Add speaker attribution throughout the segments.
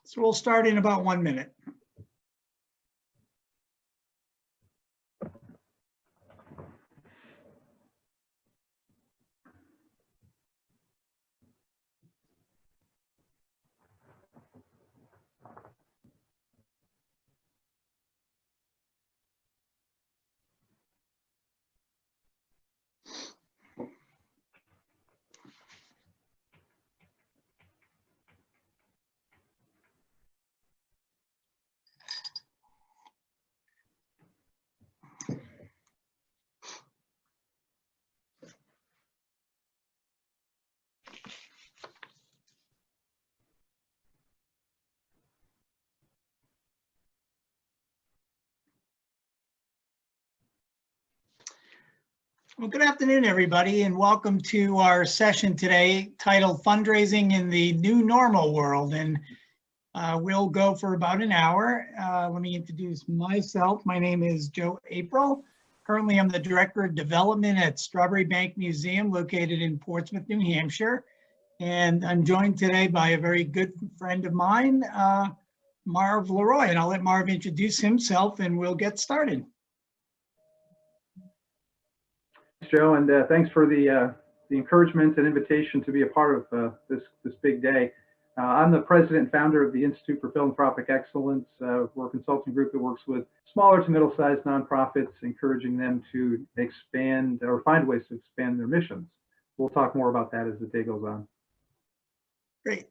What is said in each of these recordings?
Speaker 1: So we'll start in about 1 minute. Well, good afternoon, everybody, and welcome to our session today titled Fundraising in the New Normal World. And we'll go for about an hour. Let me introduce myself. My name is Joe April. Currently, I'm the Director of Development at Strawbery Banke Museum located in Portsmouth, New Hampshire. And I'm joined today by a very good friend of mine, Marv LeRoy. And I'll let Marv introduce himself and we'll get started.
Speaker 2: Joe, and thanks for the encouragement and invitation to be a part of this big day. I'm the president and founder of the Institute for Philanthropic Excellence. We're a consulting group that works with smaller to middle-sized nonprofits, encouraging them to expand or find ways to expand their missions. We'll talk more about that as the day goes on.
Speaker 1: Great.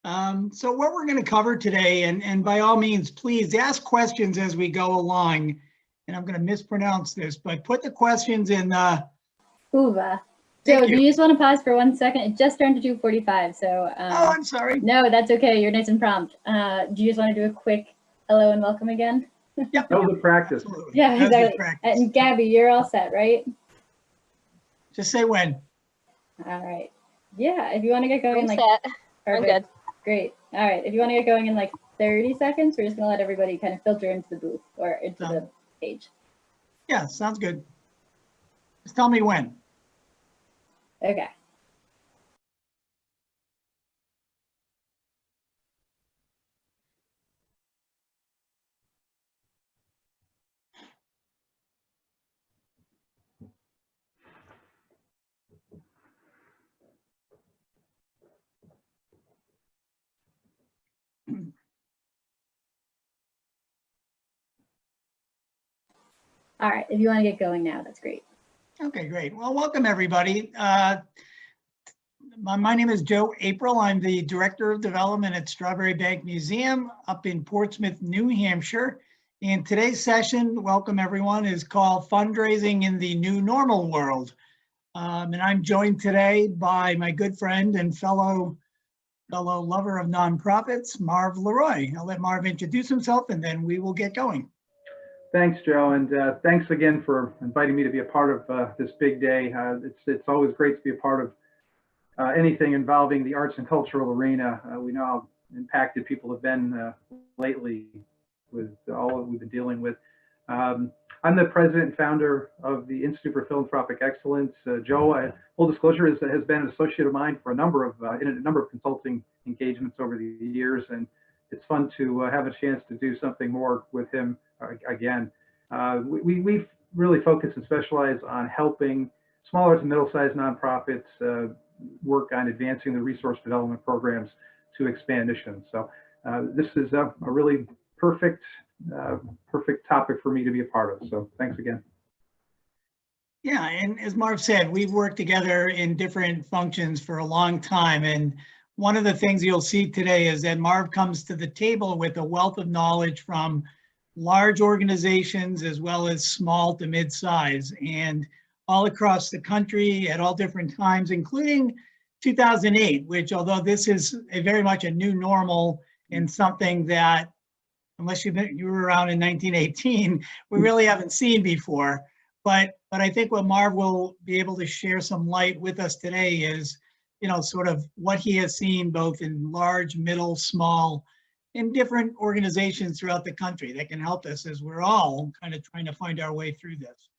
Speaker 1: So what we're going to cover today, and by all means, please ask questions as we go along. And I'm going to mispronounce this, but put the questions in.
Speaker 3: Uva. Joe, do you just want to pause for 1 second? It just turned to 2:45, so.
Speaker 1: Oh, I'm sorry.
Speaker 3: No, that's okay. You're nice and prompt. Do you just want to do a quick hello and welcome again?
Speaker 1: Yep.
Speaker 2: That was a practice.
Speaker 1: Absolutely.
Speaker 3: Yeah, exactly. And Gabby, you're all set, right?
Speaker 1: Just say when.
Speaker 3: All right. Yeah, if you want to get going,
Speaker 4: I'm
Speaker 3: like.
Speaker 4: set. I'm good.
Speaker 3: Great. All right. If you want to get going in like 30 seconds, we're just going to let everybody kind of filter into the booth or into the page.
Speaker 1: Yeah, sounds good. Just tell me when.
Speaker 3: Okay. All right, if you want to get going now, that's great.
Speaker 1: Okay, great. Well, welcome everybody. My name is Joe April. I'm the Director of Development at Strawbery Banke Museum up in Portsmouth, New Hampshire. And today's session, welcome everyone, is called Fundraising in the New Normal World. And I'm joined today by my good friend and fellow lover of nonprofits, Marv LeRoy. I'll let Marv introduce himself and then we will get going.
Speaker 2: Thanks, Joe, and thanks again for inviting me to be a part of this big day. It's always great to be a part of anything involving the arts and cultural arena. We know how impacted people have been lately with all that we've been dealing with. I'm the president and founder of the Institute for Philanthropic Excellence. Joe, full disclosure, has been an associate of mine for a number of consulting engagements over the years, and it's fun to have a chance to do something more with him again. We've really focused and specialize on helping smaller to middle-sized nonprofits work on advancing the resource development programs to expand missions. So this is a really perfect topic for me to be a part of. So thanks again.
Speaker 1: Yeah, and as Marv said, we've worked together in different functions for a long time. And one of the things you'll see today is that Marv comes to the table with a wealth of knowledge from large organizations as well as small to mid-size, and all across the country at all different times, including 2008, which, although this is very much a new normal and something that, unless you were around in 1918, we really haven't seen before. But I think what Marv will be able to share some light with us today is, sort of what he has seen both in large, middle, small, in different organizations throughout the country that can help us as we're all kind of trying to find our way through this.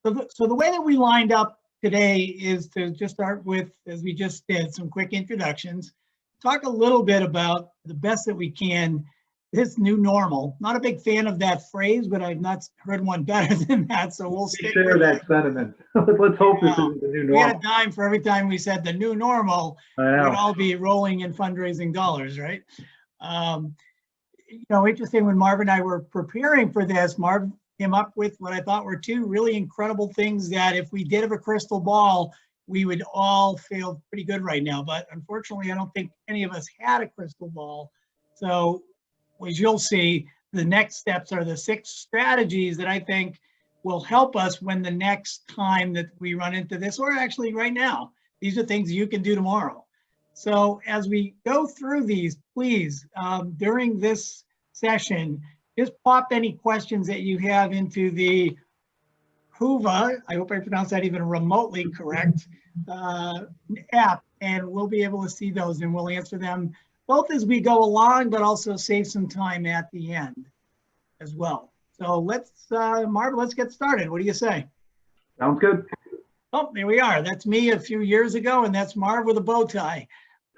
Speaker 1: So the way that we lined up today is to just start with, as we just did, some quick introductions. talk a little bit about the best that we can, this new normal. Not a big fan of that phrase, but I've not heard one better than that, so we'll
Speaker 2: We
Speaker 1: stick
Speaker 2: share
Speaker 1: with
Speaker 2: that
Speaker 1: it.
Speaker 2: sentiment. Let's hope this
Speaker 1: Yeah.
Speaker 2: isn't the new
Speaker 1: We had a
Speaker 2: normal.
Speaker 1: dime for every time we said the new normal.
Speaker 2: I
Speaker 1: We'd
Speaker 2: know.
Speaker 1: all be rolling in fundraising dollars, right? Interesting, when Marv and I were preparing for this, Marv came up with what I thought were two really incredible things that if we did have a crystal ball, we would all feel pretty good right now. But unfortunately, I don't think any of us had a crystal ball. So as you'll see, the next steps are the 6 strategies that I think will help us when the next time that we run into this, or actually right now. These are things you can do tomorrow. So as we go through these, please, during this session, just pop any questions that you have into the Whova, I hope I pronounced that even remotely correct, app, and we'll be able to see those and we'll answer them both as we go along, but also save some time at the end as well. So let's, Marv, let's get started. What do you say?
Speaker 2: Sounds good.
Speaker 1: Oh, there we are. That's me a few years ago, and that's Marv with a bow tie.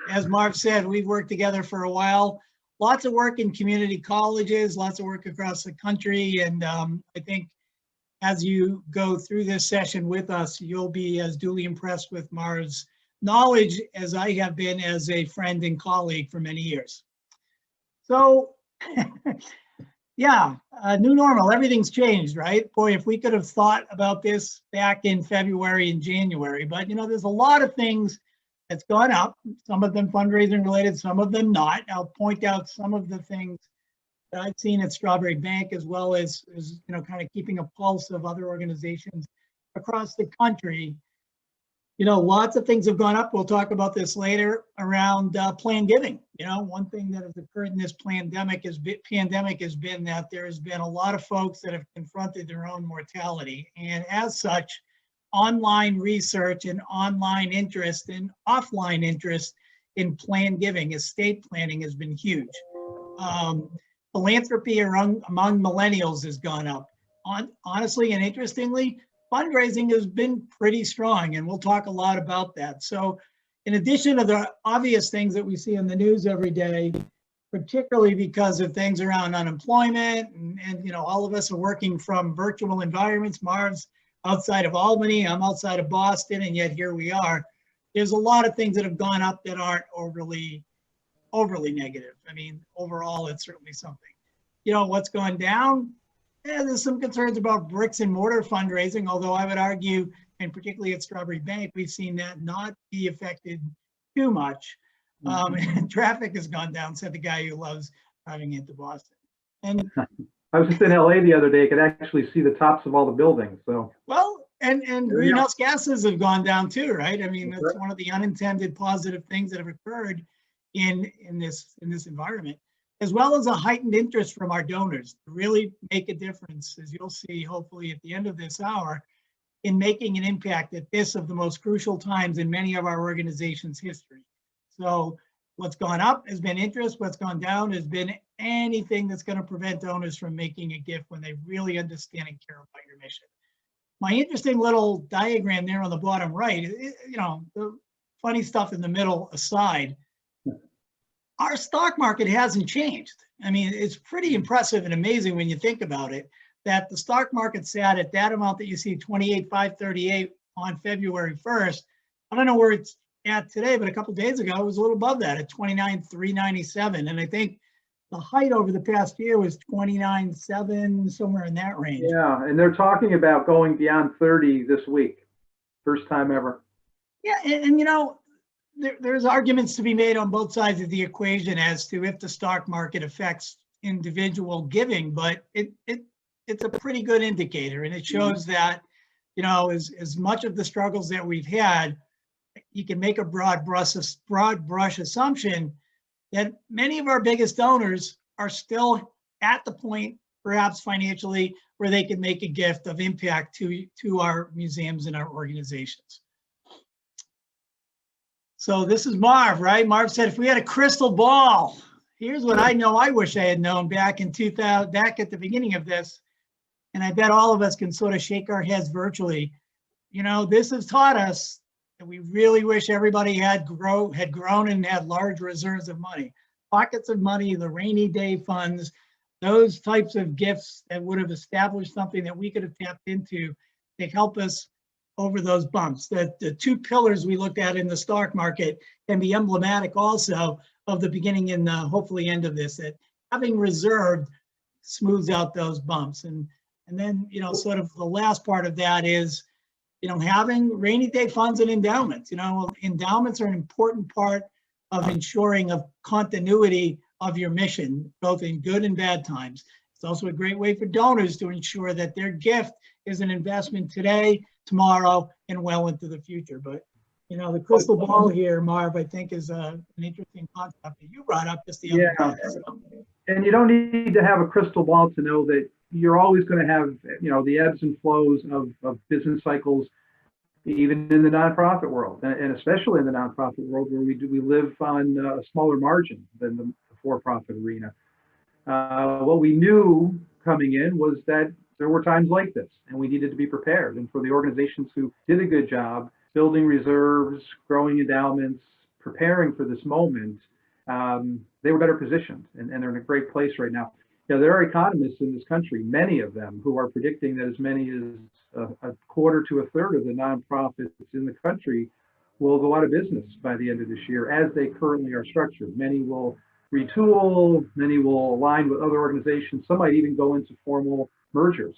Speaker 1: As Marv said, we've worked together for a while. Lots of work in community colleges, lots of work across the country, and I think as you go through this session with us, you'll be as duly impressed with Marv's knowledge as I have been as a friend and colleague for many years. So, yeah, new normal, everything's changed, right? Boy, if we could have thought about this back in February and January, but there's a lot of things that's gone up, some of them fundraising related, some of them not. I'll point out some of the things that I've seen at Strawbery Banke, as well as kind of keeping a pulse of other organizations across the country. Lots of things have gone up. We'll talk about this later around planned giving. One thing that has occurred in this pandemic has been that there has been a lot of folks that have confronted their own mortality. And as such, online research and online interest and offline interest in planned giving, estate planning, has been huge. Philanthropy among millennials has gone up. Honestly and interestingly, fundraising has been pretty strong, and we'll talk a lot about that. So in addition to the obvious things that we see in the news every day, particularly because of things around unemployment, and all of us are working from virtual environments. Marv's outside of Albany, I'm outside of Boston, and yet here we are. There's a lot of things that have gone up that aren't overly negative. I mean, overall, it's certainly something. What's gone down? There's some concerns about bricks and mortar fundraising, although I would argue, and particularly at Strawbery Banke, we've seen that not be affected too much. And traffic has gone down, said the guy who loves driving into Boston. And
Speaker 2: I was just in LA the other day. I could actually see the tops of all the buildings. So
Speaker 1: well, and greenhouse gases have gone down too, right? I mean, that's one of the unintended positive things that have occurred in this environment, as well as a heightened interest from our donors to really make a difference, as you'll see hopefully at the end of this hour, in making an impact at this of the most crucial times in many of our organization's history. So what's gone up has been interest, what's gone down has been anything that's going to prevent donors from making a gift when they really understand and care about your mission. My interesting little diagram there on the bottom right, the funny stuff in the middle aside, our stock market hasn't changed. I mean, it's pretty impressive and amazing when you think about it, that the stock market sat at that amount that you see, 28,538 on February 1st. I don't know where it's at today, but a couple of days ago, it was a little above that at 29,397. And I think the height over the past year was 29.7, somewhere in that range.
Speaker 2: Yeah, and they're talking about going beyond 30 this week. First time ever.
Speaker 1: Yeah, and there's arguments to be made on both sides of the equation as to if the stock market affects individual giving, but it's a pretty good indicator, and it shows that, as much of the struggles that we've had, you can make a broad brush assumption that many of our biggest donors are still at the point, perhaps financially, where they can make a gift of impact to our museums and our organizations. So this is Marv, right? Marv said, if we had a crystal ball, here's what I know I wish I had known back in 2000, back at the beginning of this. And I bet all of us can sort of shake our heads virtually. This has taught us that we really wish everybody had grown and had large reserves of money, pockets of money, the rainy day funds, those types of gifts that would have established something that we could have tapped into to help us over those bumps. The two pillars we looked at in the stock market can be emblematic also of the beginning and hopefully end of this, that having reserved smooths out those bumps. And then, you know, sort of the last part of that is, you know, having rainy day funds and endowments. You know, endowments are an important part of ensuring of continuity of your mission, both in good and bad times. It's also a great way for donors to ensure that their gift is an investment today, tomorrow, and well into the future. But, you know, the crystal ball here, Marv, I think is an interesting concept that you brought up just the other day. So.
Speaker 2: And you don't need to have a crystal ball to know that you're always going to have, you know, the ebbs and flows of business cycles, even in the nonprofit world, and especially in the nonprofit world where we live on a smaller margin than the for-profit arena. What we knew coming in was that there were times like this, and we needed to be prepared. And for the organizations who did a good job building reserves, growing endowments, preparing for this moment, they were better positioned, and they're in a great place right now. You know, there are economists in this country, many of them, who are predicting that as many as a quarter to a third of the nonprofits in the country will go out of business by the end of this year as they currently are structured. Many will retool, many will align with other organizations. Some might even go into formal mergers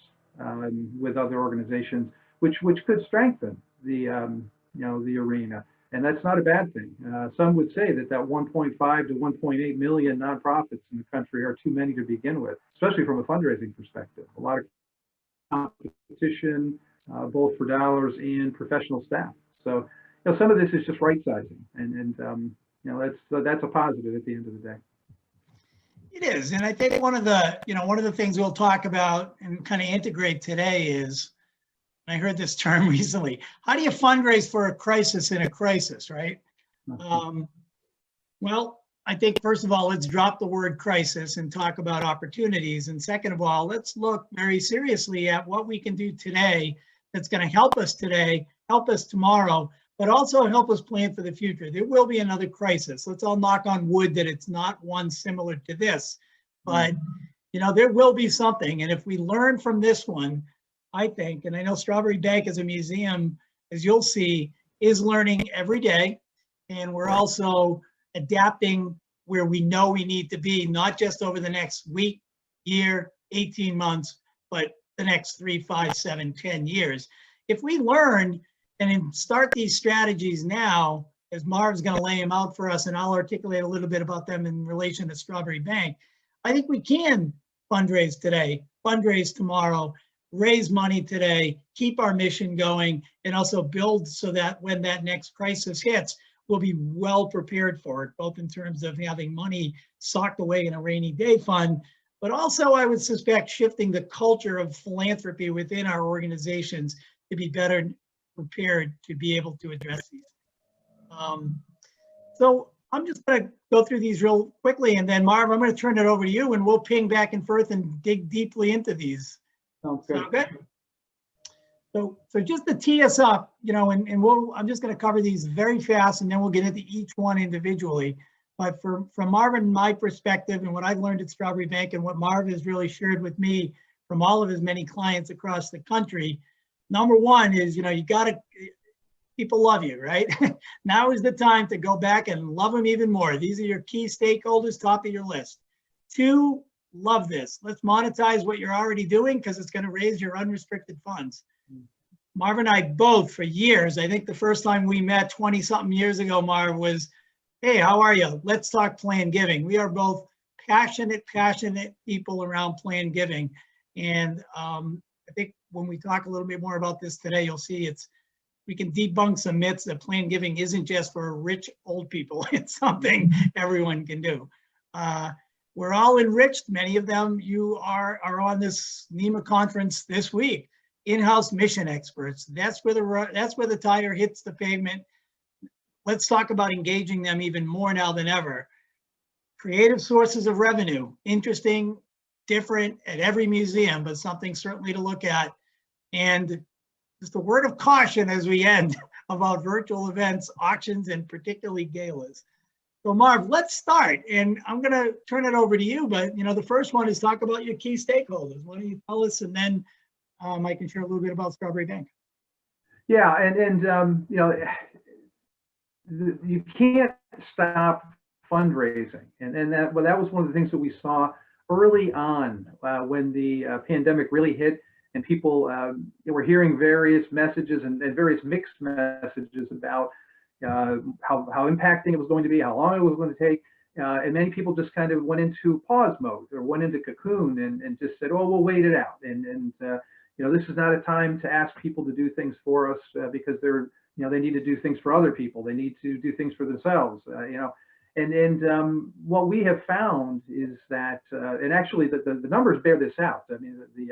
Speaker 2: with other organizations, which could strengthen the you know, the arena. And that's not a bad thing. Some would say that 1.5 to 1.8 million nonprofits in the country are too many to begin with, especially from a fundraising perspective. A lot of competition, both for dollars and professional staff. So, you know, some of this is just right sizing, and you know, that's a positive at the end of the day.
Speaker 1: It is, and I think one of the things we'll talk about and kind of integrate today is, I heard this term recently, how do you fundraise for a crisis in a crisis, right? Well, I think first of all, let's drop the word crisis and talk about opportunities. And second of all, let's look very seriously at what we can do today that's going to help us today, help us tomorrow, but also help us plan for the future. There will be another crisis. Let's all knock on wood that it's not one similar to this, but you know, there will be something. And if we learn from this one, I think, and I know Strawbery Bank as a museum, as you'll see, is learning every day. And we're also adapting where we know we need to be, not just over the next week, year, 18 months, but the next 3, 5, 7, 10 years. If we learn and start these strategies now, as Marv's going to lay them out for us, and I'll articulate a little bit about them in relation to Strawbery Bank, I think we can fundraise today, fundraise tomorrow, raise money today, keep our mission going, and also build so that when that next crisis hits, we'll be well prepared for it, both in terms of having money socked away in a rainy day fund, but also I would suspect shifting the culture of philanthropy within our organizations to be better prepared to be able to address these. So I'm just going to go through these real quickly, and then Marv, I'm going to turn it over to you, and we'll ping back and forth and dig deeply into these.
Speaker 2: Sounds good.
Speaker 1: Okay. So just to tee us up, you know, and I'm just going to cover these very fast, and then we'll get into each one individually. But from Marv and my perspective, and what I've learned at Strawbery Bank, and what Marv has really shared with me from all of his many clients across the country, number one is, you know, you got to, people love you, right? Now is the time to go back and love them even more. These are your key stakeholders, top of your list. 2, love this. Let's monetize what you're already doing because it's going to raise your unrestricted funds. Marv and I both, for years, I think the first time we met 20-something years ago, Marv, was, hey, how are you? Let's talk planned giving. We are both passionate people around planned giving. And I think when we talk a little bit more about this today, you'll see we can debunk some myths that planned giving isn't just for rich old people. It's something everyone can do. We're all enriched. Many of them, you are on this NEMA conference this week. In-house mission experts. That's where the tire hits the pavement. Let's talk about engaging them even more now than ever. Creative sources of revenue. Interesting, different at every museum, but something certainly to look at. And just a word of caution as we end. about virtual events, auctions, and particularly galas. So Marv, let's start. And I'm going to turn it over to you. But, the first one is talk about your key stakeholders. Why don't you tell us, and then I can share a little bit about Strawbery Bank.
Speaker 2: Yeah, and you can't stop fundraising, and that was one of the things that we saw early on when the pandemic really hit, and people were hearing various messages and various mixed messages about how impacting it was going to be, how long it was going to take, and many people just kind of went into pause mode or went into cocoon and just said, "Oh, we'll wait it out." And this is not a time to ask people to do things for us because they need to do things for other people. They need to do things for themselves. And what we have found is that, and actually the numbers bear this out. I mean, the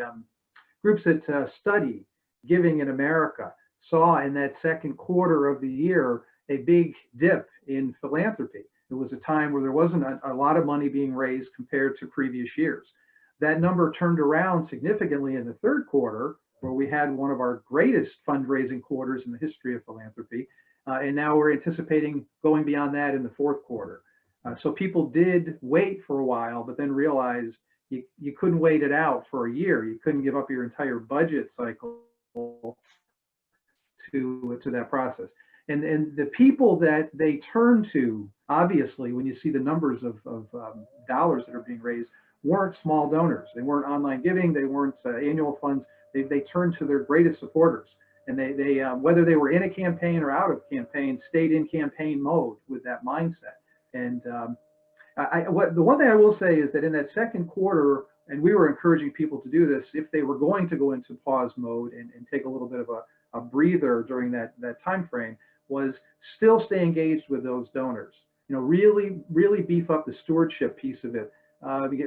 Speaker 2: groups that study giving in America saw in that second quarter of the year a big dip in philanthropy. It was a time where there wasn't a lot of money being raised compared to previous years. That number turned around significantly in the third quarter, where we had one of our greatest fundraising quarters in the history of philanthropy. And now we're anticipating going beyond that in the fourth quarter. So people did wait for a while, but then realized you couldn't wait it out for a year. You couldn't give up your entire budget cycle to that process. And the people that they turn to, obviously, when you see the numbers of dollars that are being raised, weren't small donors. They weren't online giving. They weren't annual funds. They turned to their greatest supporters. And they whether they were in a campaign or out of campaign, stayed in campaign mode with that mindset. And the one thing I will say is that in that second quarter, and we were encouraging people to do this, if they were going to go into pause mode and take a little bit of a breather during that time frame, was still stay engaged with those donors. Really beef up the stewardship piece of it.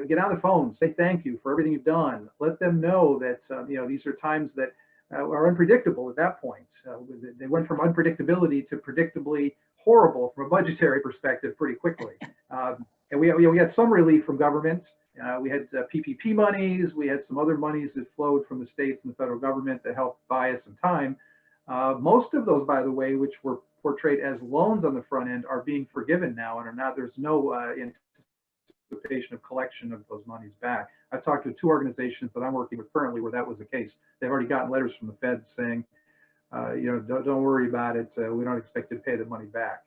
Speaker 2: Get on the phone, say thank you for everything you've done. Let them know that these are times that are unpredictable at that point. They went from unpredictability to predictably horrible from a budgetary perspective pretty quickly. And we had some relief from government. We had PPP monies. We had some other monies that flowed from the states and the federal government that helped buy us some time. Most of those, by the way, which were portrayed as loans on the front end, are being forgiven now and are not. There's no anticipation of collection of those monies back. I've talked to two organizations that I'm working with currently where that was the case. They've already gotten letters from the Fed saying, don't worry about it. We don't expect you to pay the money back.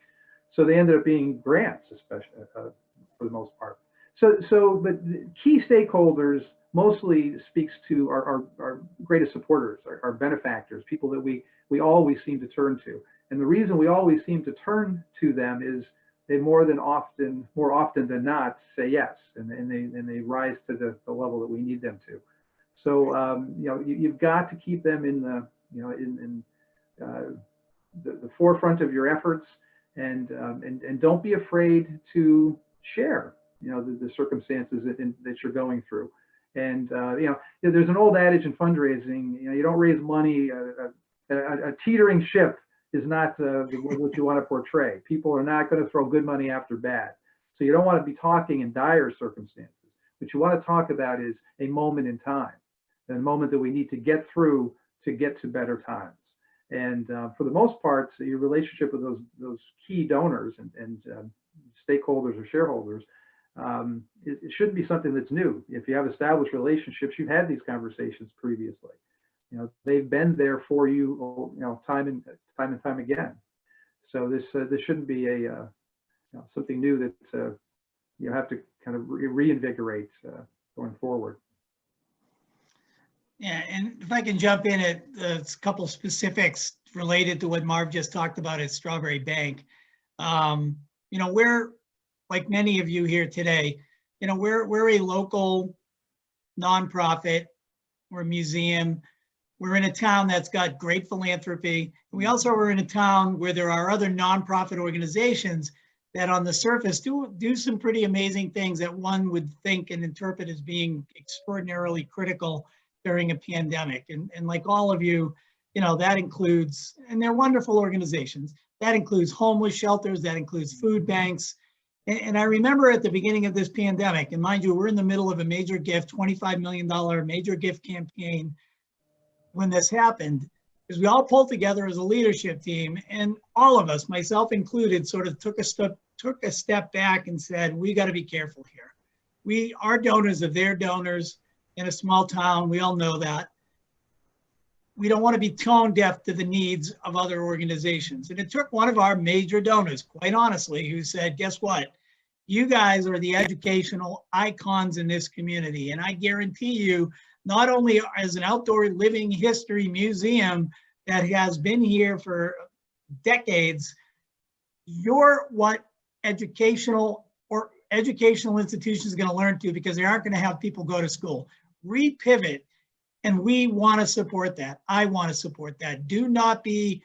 Speaker 2: So they ended up being grants, especially for the most part. But the key stakeholders mostly speaks to our greatest supporters, our benefactors, people that we always seem to turn to. And the reason we always seem to turn to them is they more often than not say yes, and they rise to the level that we need them to. So you've got to keep them in the forefront of your efforts, and don't be afraid to share the circumstances that you're going through. And there's an old adage in fundraising, you don't raise money. A teetering ship is not what you want to portray. People are not going to throw good money after bad. So you don't want to be talking in dire circumstances. What you want to talk about is a moment in time, a moment that we need to get through to get to better times. And for the most part, so your relationship with those key donors and stakeholders or shareholders, it shouldn't be something that's new. If you have established relationships, you've had these conversations previously. They've been there for you, time and time again. So this shouldn't be a something new that you have to kind of reinvigorate going forward.
Speaker 1: Yeah, and if I can jump in at a couple specifics related to what Marv just talked about at Strawbery Bank. We're, like many of you here today, we're a local nonprofit, we're a museum. We're in a town that's got great philanthropy. We also are in a town where there are other nonprofit organizations that on the surface do some pretty amazing things that one would think and interpret as being extraordinarily critical during a pandemic. And like all of you, that includes, and they're wonderful organizations, that includes homeless shelters, that includes food banks. And I remember at the beginning of this pandemic, and mind you, we're in the middle of a major gift, $25 million major gift campaign when this happened, is we all pulled together as a leadership team, and all of us, myself included, sort of took a step back and said, we got to be careful here. We are donors of their donors in a small town. We all know that. We don't want to be tone deaf to the needs of other organizations. And it took one of our major donors, quite honestly, who said, guess what? You guys are the educational icons in this community. And I guarantee you, not only as an outdoor living history museum that has been here for decades, you're what educational institutions are going to learn to, because they aren't going to have people go to school. Repivot. And we want to support that. I want to support that. Do not be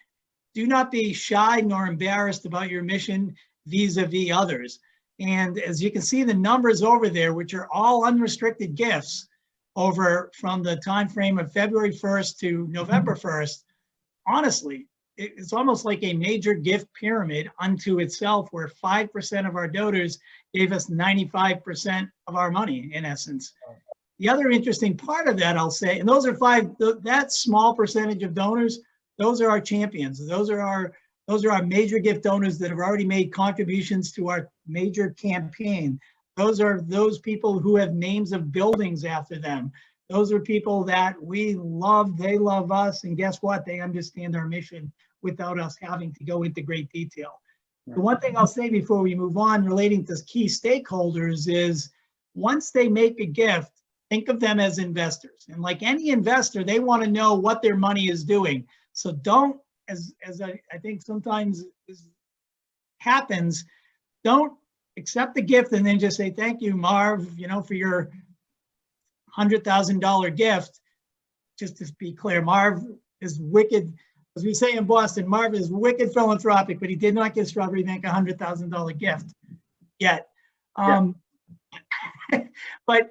Speaker 1: shy nor embarrassed about your mission vis-a-vis others. And as you can see, the numbers over there, which are all unrestricted gifts over from the time frame of February 1st to November 1st, honestly, it's almost like a major gift pyramid unto itself, where 5% of our donors gave us 95% of our money, in essence. The other interesting part of that, I'll say, and those are that small percentage of donors, those are our champions. Those are our major gift donors that have already made contributions to our major campaign. Those are those people who have names of buildings after them. Those are people that we love, they love us, and guess what? They understand our mission without us having to go into great detail. The one thing I'll say before we move on relating to key stakeholders is, once they make a gift, think of them as investors. And like any investor, they want to know what their money is doing. So don't, as I think sometimes happens, don't accept the gift and then just say, thank you, Marv, for your $100,000 gift. Just to be clear, Marv is wicked. As we say in Boston, Marv is wicked philanthropic, but he did not give Strawbery Bank a $100,000 gift yet. But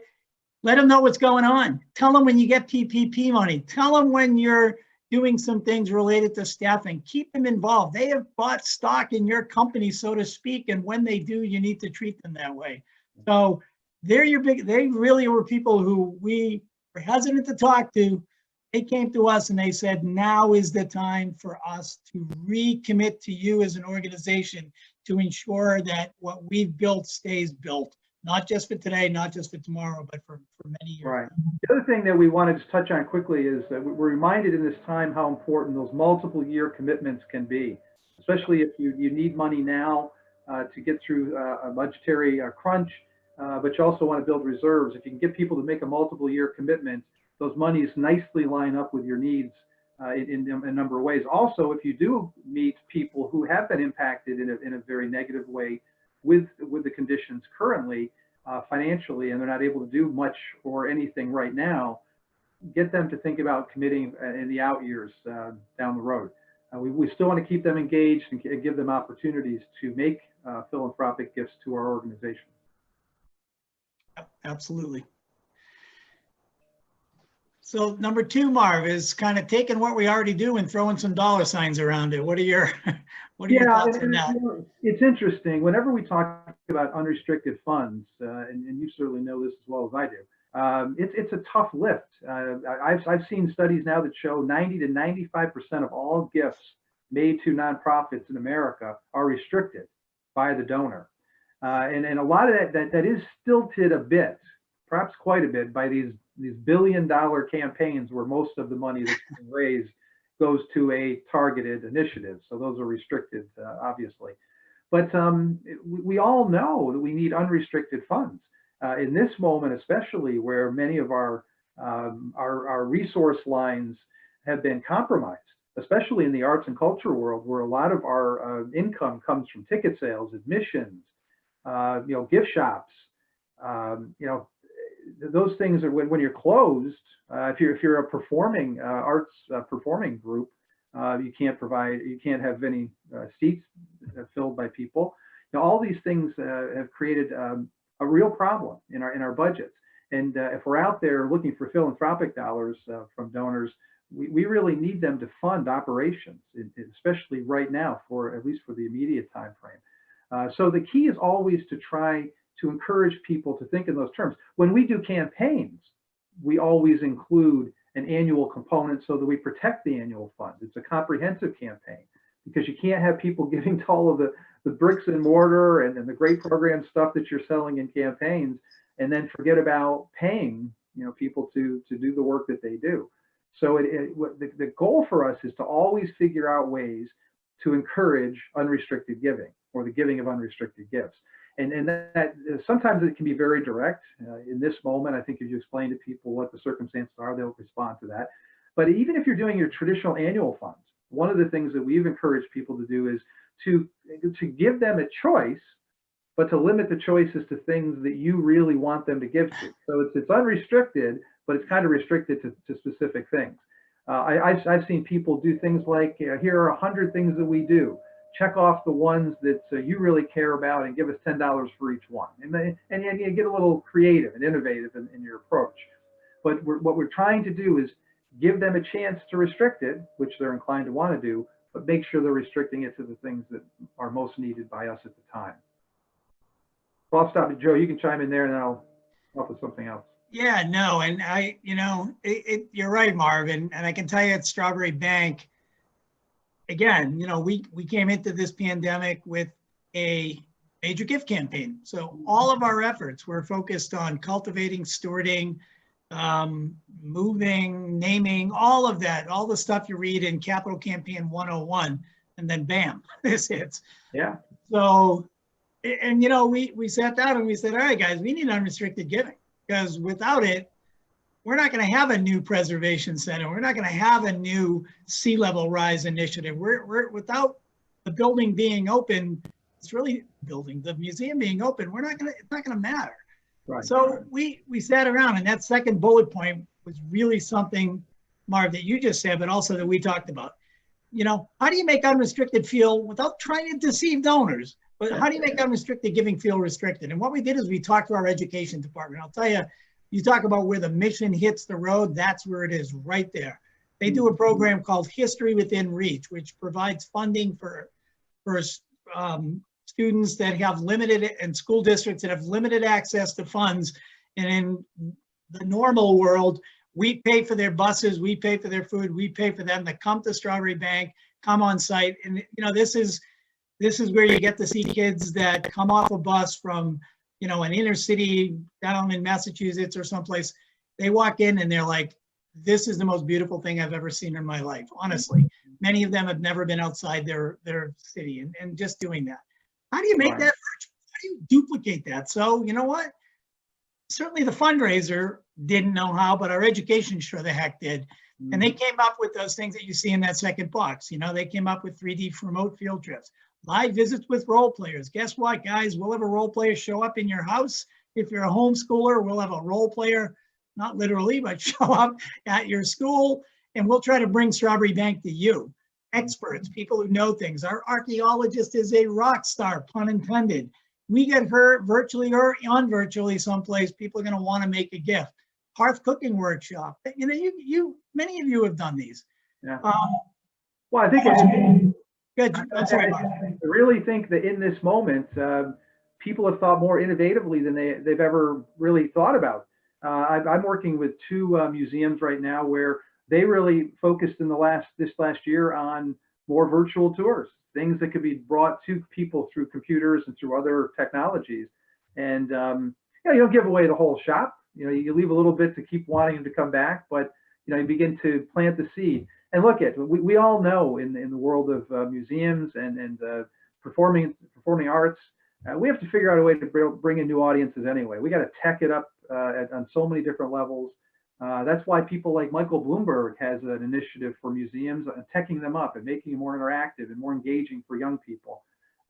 Speaker 1: let them know what's going on. Tell them when you get PPP money. Tell them when you're doing some things related to staffing. Keep them involved. They have bought stock in your company, so to speak, and when they do, you need to treat them that way. So they really were people who we were hesitant to talk to. They came to us and they said, now is the time for us to recommit to you as an organization to ensure that what we've built stays built. Not just for today, not just for tomorrow, but for many years.
Speaker 2: Right. The other thing that we wanted to touch on quickly is that we're reminded in this time how important those multiple year commitments can be, especially if you need money now to get through a budgetary crunch, but you also want to build reserves. If you can get people to make a multiple year commitment, those monies nicely line up with your needs in a number of ways. Also, if you do meet people who have been impacted in a very negative way with the conditions currently financially, and they're not able to do much or anything right now, get them to think about committing in the out years down the road. We still want to keep them engaged and give them opportunities to make philanthropic gifts to our organization.
Speaker 1: Absolutely. So number two, Marv, is kind of taking what we already do and throwing some dollar signs around it. What are your thoughts on that?
Speaker 2: It's interesting. Whenever we talk about unrestricted funds, and you certainly know this as well as I do, it's a tough lift. I've seen studies now that show 90 to 95% of all gifts made to nonprofits in America are restricted by the donor. And a lot of that is stilted a bit, perhaps quite a bit, by these billion-dollar campaigns where most of the money that's being raised goes to a targeted initiative. So those are restricted, obviously. But we all know that we need unrestricted funds. In this moment, especially where many of our resource lines have been compromised, especially in the arts and culture world, where a lot of our income comes from ticket sales, admissions, gift shops, those things are when you're closed. If you're a performing arts performing group, you can't have any seats filled by people. All these things have created a real problem in our budgets. And if we're out there looking for philanthropic dollars from donors, we really need them to fund operations, especially right now, at least for the immediate time frame. So the key is always to try to encourage people to think in those terms. When we do campaigns, we always include an annual component so that we protect the annual fund. It's a comprehensive campaign because you can't have people giving to all of the bricks and mortar and the great program stuff that you're selling in campaigns and then forget about paying, people to do the work that they do. So the goal for us is to always figure out ways to encourage unrestricted giving or the giving of unrestricted gifts. And that sometimes it can be very direct. In this moment, I think if you explain to people what the circumstances are, they'll respond to that. But even if you're doing your traditional annual funds, one of the things that we've encouraged people to do is to give them a choice, but to limit the choices to things that you really want them to give to. So it's unrestricted, but it's kind of restricted to specific things. I've seen people do things like, here are 100 things that we do. Check off the ones that you really care about and give us $10 for each one. And you get a little creative and innovative in your approach. But what we're trying to do is give them a chance to restrict it, which they're inclined to want to do, but make sure they're restricting it to the things that are most needed by us at the time. So I'll stop. Joe, you can chime in there and then I'll come up with something else.
Speaker 1: Yeah, no, and you're right, Marv, and I can tell you at Strawbery Bank, again, we came into this pandemic with a major gift campaign. So all of our efforts were focused on cultivating, stewarding, moving, naming, all of that, all the stuff you read in Capital Campaign 101, and then bam, this hits.
Speaker 2: Yeah.
Speaker 1: So, and we sat down and we said, all right, guys, we need unrestricted giving, because without it, we're not going to have a new preservation center. We're not going to have a new sea level rise initiative. We're without the building being open. It's really the museum being open. It's not going to matter.
Speaker 2: Right.
Speaker 1: So we sat around, and that second bullet point was really something, Marv, that you just said, but also that we talked about. How do you make unrestricted feel without trying to deceive donors? But how do you make unrestricted giving feel restricted? And what we did is we talked to our education department. I'll tell you, you talk about where the mission hits the road, that's where it is, right there. They do a program called History Within Reach, which provides funding for students that have limited, and school districts that have limited access to funds. And in the normal world, we pay for their buses, we pay for their food, we pay for them to come to Strawbery Bank, come on site. And this is where you get to see kids that come off a bus from an inner city down in Massachusetts or someplace. They walk in and they're like, this is the most beautiful thing I've ever seen in my life. Honestly, many of them have never been outside their city, and just doing that. How do you make that virtual? How do you duplicate that? So you know what? Certainly the fundraiser didn't know how, but our education sure the heck did. And they came up with those things that you see in that second box. They came up with 3D remote field trips, live visits with role players. Guess what, guys? We'll have a role player show up in your house. If you're a homeschooler, we'll have a role player, not literally, but show up at your school, and we'll try to bring Strawbery Bank to you. Experts, people who know things. Our archaeologist is a rock star, pun intended. We get her virtually or unvirtually someplace, people are going to want to make a gift. Hearth cooking workshop. Many of you have done these.
Speaker 2: Yeah. Well, I think
Speaker 1: good. I'm sorry, Mark.
Speaker 2: I really think that in this moment, people have thought more innovatively than they've ever really thought about. I'm working with two museums right now where they really focused in this last year on more virtual tours, things that could be brought to people through computers and through other technologies. And you don't give away the whole shop. You leave a little bit to keep wanting them to come back, but you begin to plant the seed. And look, we all know in the world of museums and performing arts, we have to figure out a way to bring in new audiences anyway. We got to tech it up on so many different levels. That's why people like Michael Bloomberg has an initiative for museums, teching them up and making them more interactive and more engaging for young people.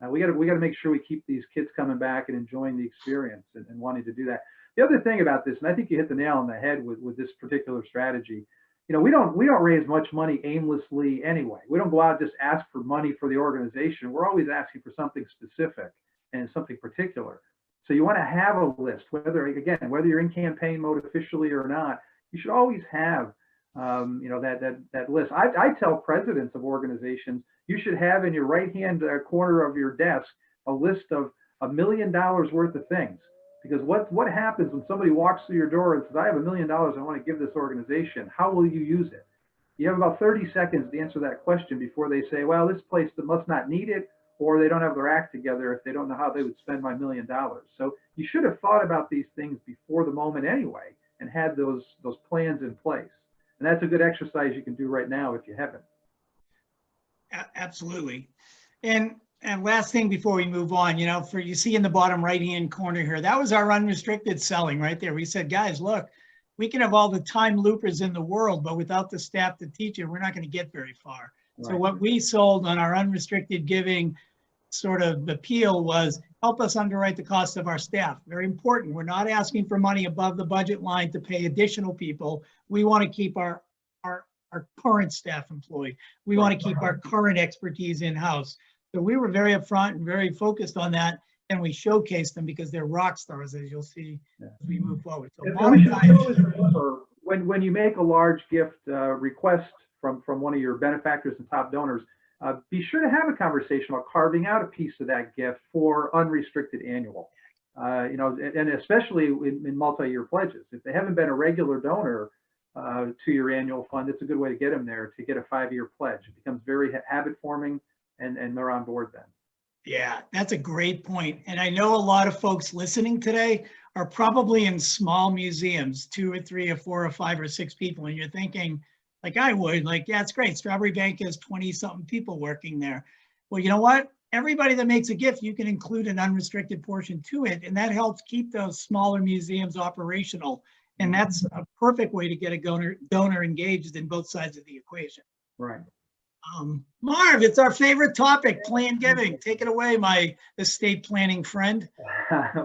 Speaker 2: We got to make sure we keep these kids coming back and enjoying the experience and wanting to do that. The other thing about this, and I think you hit the nail on the head with this particular strategy, we don't raise much money aimlessly anyway. We don't go out and just ask for money for the organization. We're always asking for something specific and something particular. So you want to have a list, whether you're in campaign mode officially or not. You should always have that list. I tell presidents of organizations, you should have in your right hand corner of your desk a list of $1 million worth of things. Because what happens when somebody walks through your door and says, I have $1 million I want to give this organization, how will you use it? You have about 30 seconds to answer that question before they say, well, this place must not need it, or they don't have their act together if they don't know how they would spend my $1 million. So you should have thought about these things before the moment anyway, and had those plans in place. And that's a good exercise you can do right now if you haven't.
Speaker 1: Absolutely. And last thing before we move on, you see in the bottom right-hand corner here, that was our unrestricted selling right there. We said, guys, look, we can have all the time loopers in the world, but without the staff to teach it, we're not going to get very far. Right. So what we sold on our unrestricted giving sort of appeal was help us underwrite the cost of our staff. Very important. We're not asking for money above the budget line to pay additional people. We want to keep our current staff employed. We want to keep our current expertise in-house. So we were very upfront and very focused on that, and we showcased them because they're rock stars, as you'll see as we move forward. So
Speaker 2: remember, when you make a large gift request from one of your benefactors and top donors, be sure to have a conversation about carving out a piece of that gift for unrestricted annual. And especially in multi-year pledges. If they haven't been a regular donor to your annual fund, it's a good way to get them there to get a 5-year pledge. It becomes very habit forming, and they're on board then.
Speaker 1: Yeah, that's a great point. And I know a lot of folks listening today are probably in small museums, 2 or 3 or 4 or 5 or 6 people. And you're thinking, like I would, yeah, it's great. Strawbery Banke has 20-something people working there. Well, you know what? Everybody that makes a gift, you can include an unrestricted portion to it. And that helps keep those smaller museums operational. And that's a perfect way to get a donor engaged in both sides of the equation.
Speaker 2: Right.
Speaker 1: Marv, it's our favorite topic, plan giving. Take it away, my estate planning friend.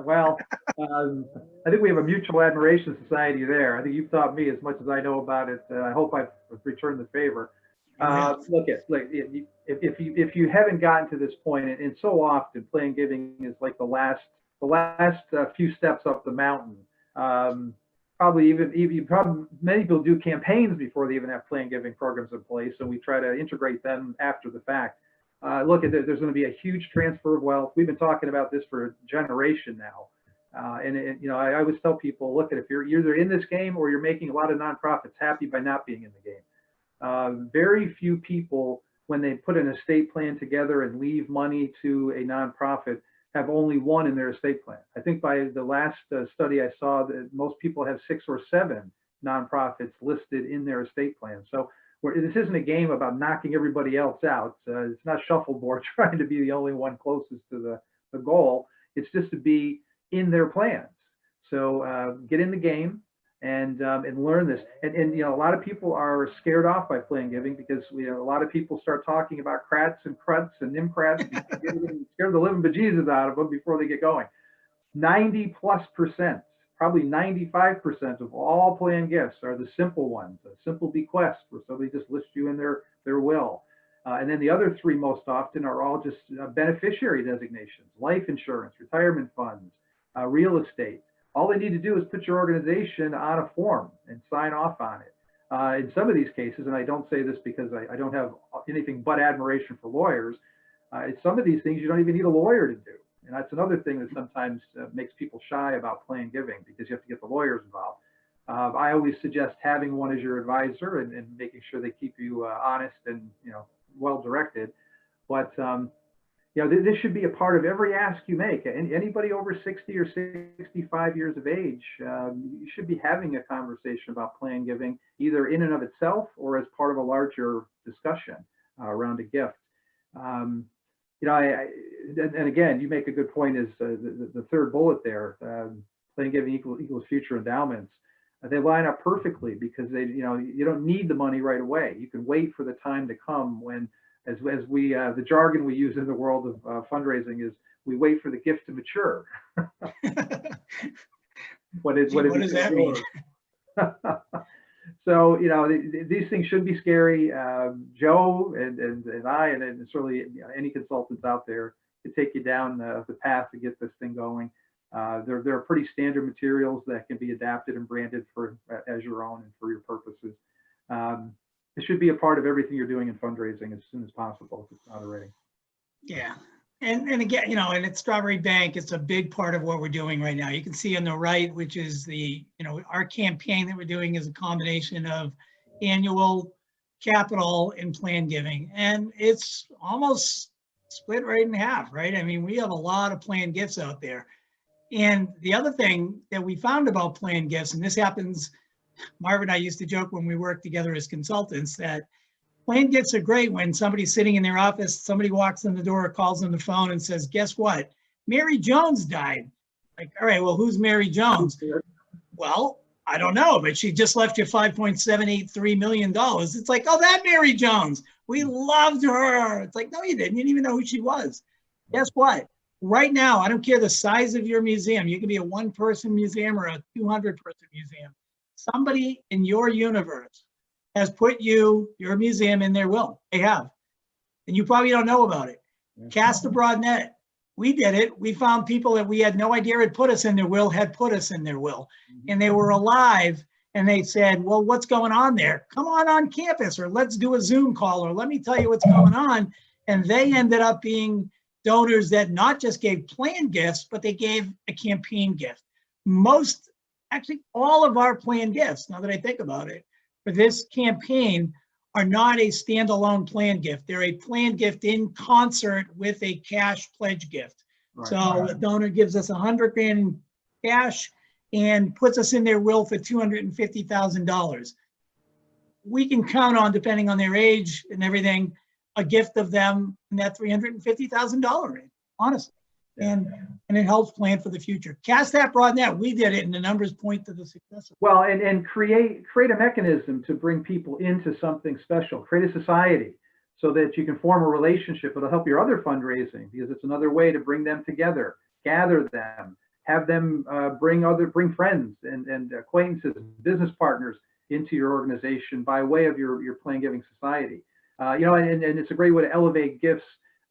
Speaker 2: Well, I think we have a mutual admiration society there. I think you've taught me as much as I know about it. I hope I've returned the favor. Look, if you haven't gotten to this point, and so often plan giving is like the last few steps up the mountain. Probably many people do campaigns before they even have plan giving programs in place, and we try to integrate them after the fact. Look, there's going to be a huge transfer of wealth. We've been talking about this for a generation now, I always tell people, look, if you're either in this game or you're making a lot of nonprofits happy by not being in the game. Very few people, when they put an estate plan together and leave money to a nonprofit, have only one in their estate plan. I think by the last study I saw that most people have 6 or 7 nonprofits listed in their estate plan. So this isn't a game about knocking everybody else out. It's not shuffleboard trying to be the only one closest to the goal. It's just to be in their plans. So get in the game and learn this. And a lot of people are scared off by plan giving because a lot of people start talking about crats and cruts and nimcrats and scared the living bejesus out of them before they get going. 90+%, probably 95% of all plan gifts are the simple ones, a simple bequest where somebody just lists you in their will. And then the other 3 most often are all just beneficiary designations, life insurance, retirement funds, real estate. All they need to do is put your organization on a form and sign off on it. In some of these cases, and I don't say this because I don't have anything but admiration for lawyers, in some of these things you don't even need a lawyer to do. And that's another thing that sometimes makes people shy about plan giving because you have to get the lawyers involved. I always suggest having one as your advisor and making sure they keep you honest and well directed. But this should be a part of every ask you make. And anybody over 60 or 65 years of age, you should be having a conversation about plan giving, either in and of itself or as part of a larger discussion around a gift. And again, you make a good point is the third bullet there, plan giving equals future endowments. They line up perfectly because you don't need the money right away. You can wait for the time to come when, as we the jargon we use in the world of fundraising is we wait for the gift to mature. What does that mean? So these things should be scary. Joe and I and certainly any consultants out there can take you down the path to get this thing going. There are pretty standard materials that can be adapted and branded as your own and for your purposes. It should be a part of everything you're doing in fundraising as soon as possible if it's not already.
Speaker 1: Yeah. And again, you know, and at Strawbery Bank, it's a big part of what we're doing right now. You can see on the right, which is the, you know, our campaign that we're doing is a combination of annual, capital, and plan giving. And it's almost split right in half, right? I mean, we have a lot of planned gifts out there. And the other thing that we found about planned gifts, and this happens, Marv and I used to joke when we worked together as consultants, that planned gifts are great when somebody's sitting in their office, somebody walks in the door, calls on the phone and says, guess what? Mary Jones died. Like, all right, well, who's Mary Jones? Well, I don't know, but she just left you $5.783 million. It's like, oh, that Mary Jones. We loved her. It's like, no, you didn't. You didn't even know who she was. Guess what? Right now, I don't care the size of your museum. You can be a one-person museum or a 200-person museum. Somebody in your universe has put your museum in their will. They have. And you probably don't know about it. Cast a broad net. We did it. We found people that we had no idea had put us in their will, had put us in their will. And they were alive. And they said, well, what's going on there? Come on campus, or let's do a Zoom call, or let me tell you what's going on. And they ended up being donors that not just gave planned gifts, but they gave a campaign gift. Actually, all of our planned gifts, now that I think about it, for this campaign are not a standalone plan gift. They're a plan gift in concert with a cash pledge gift. Right. So a donor gives us $100,000 in cash and puts us in their will for $250,000. We can count on, depending on their age and everything, a gift of them in that $350,000 range, honestly. And it helps plan for the future. Cast that broad net. We did it, and the numbers point to the success.
Speaker 2: Well, and create a mechanism to bring people into something special. Create a society so that you can form a relationship. It'll help your other fundraising, because it's another way to bring them together, gather them, have them bring friends and acquaintances, business partners into your organization by way of your plan giving society. You know, and it's a great way to elevate gifts.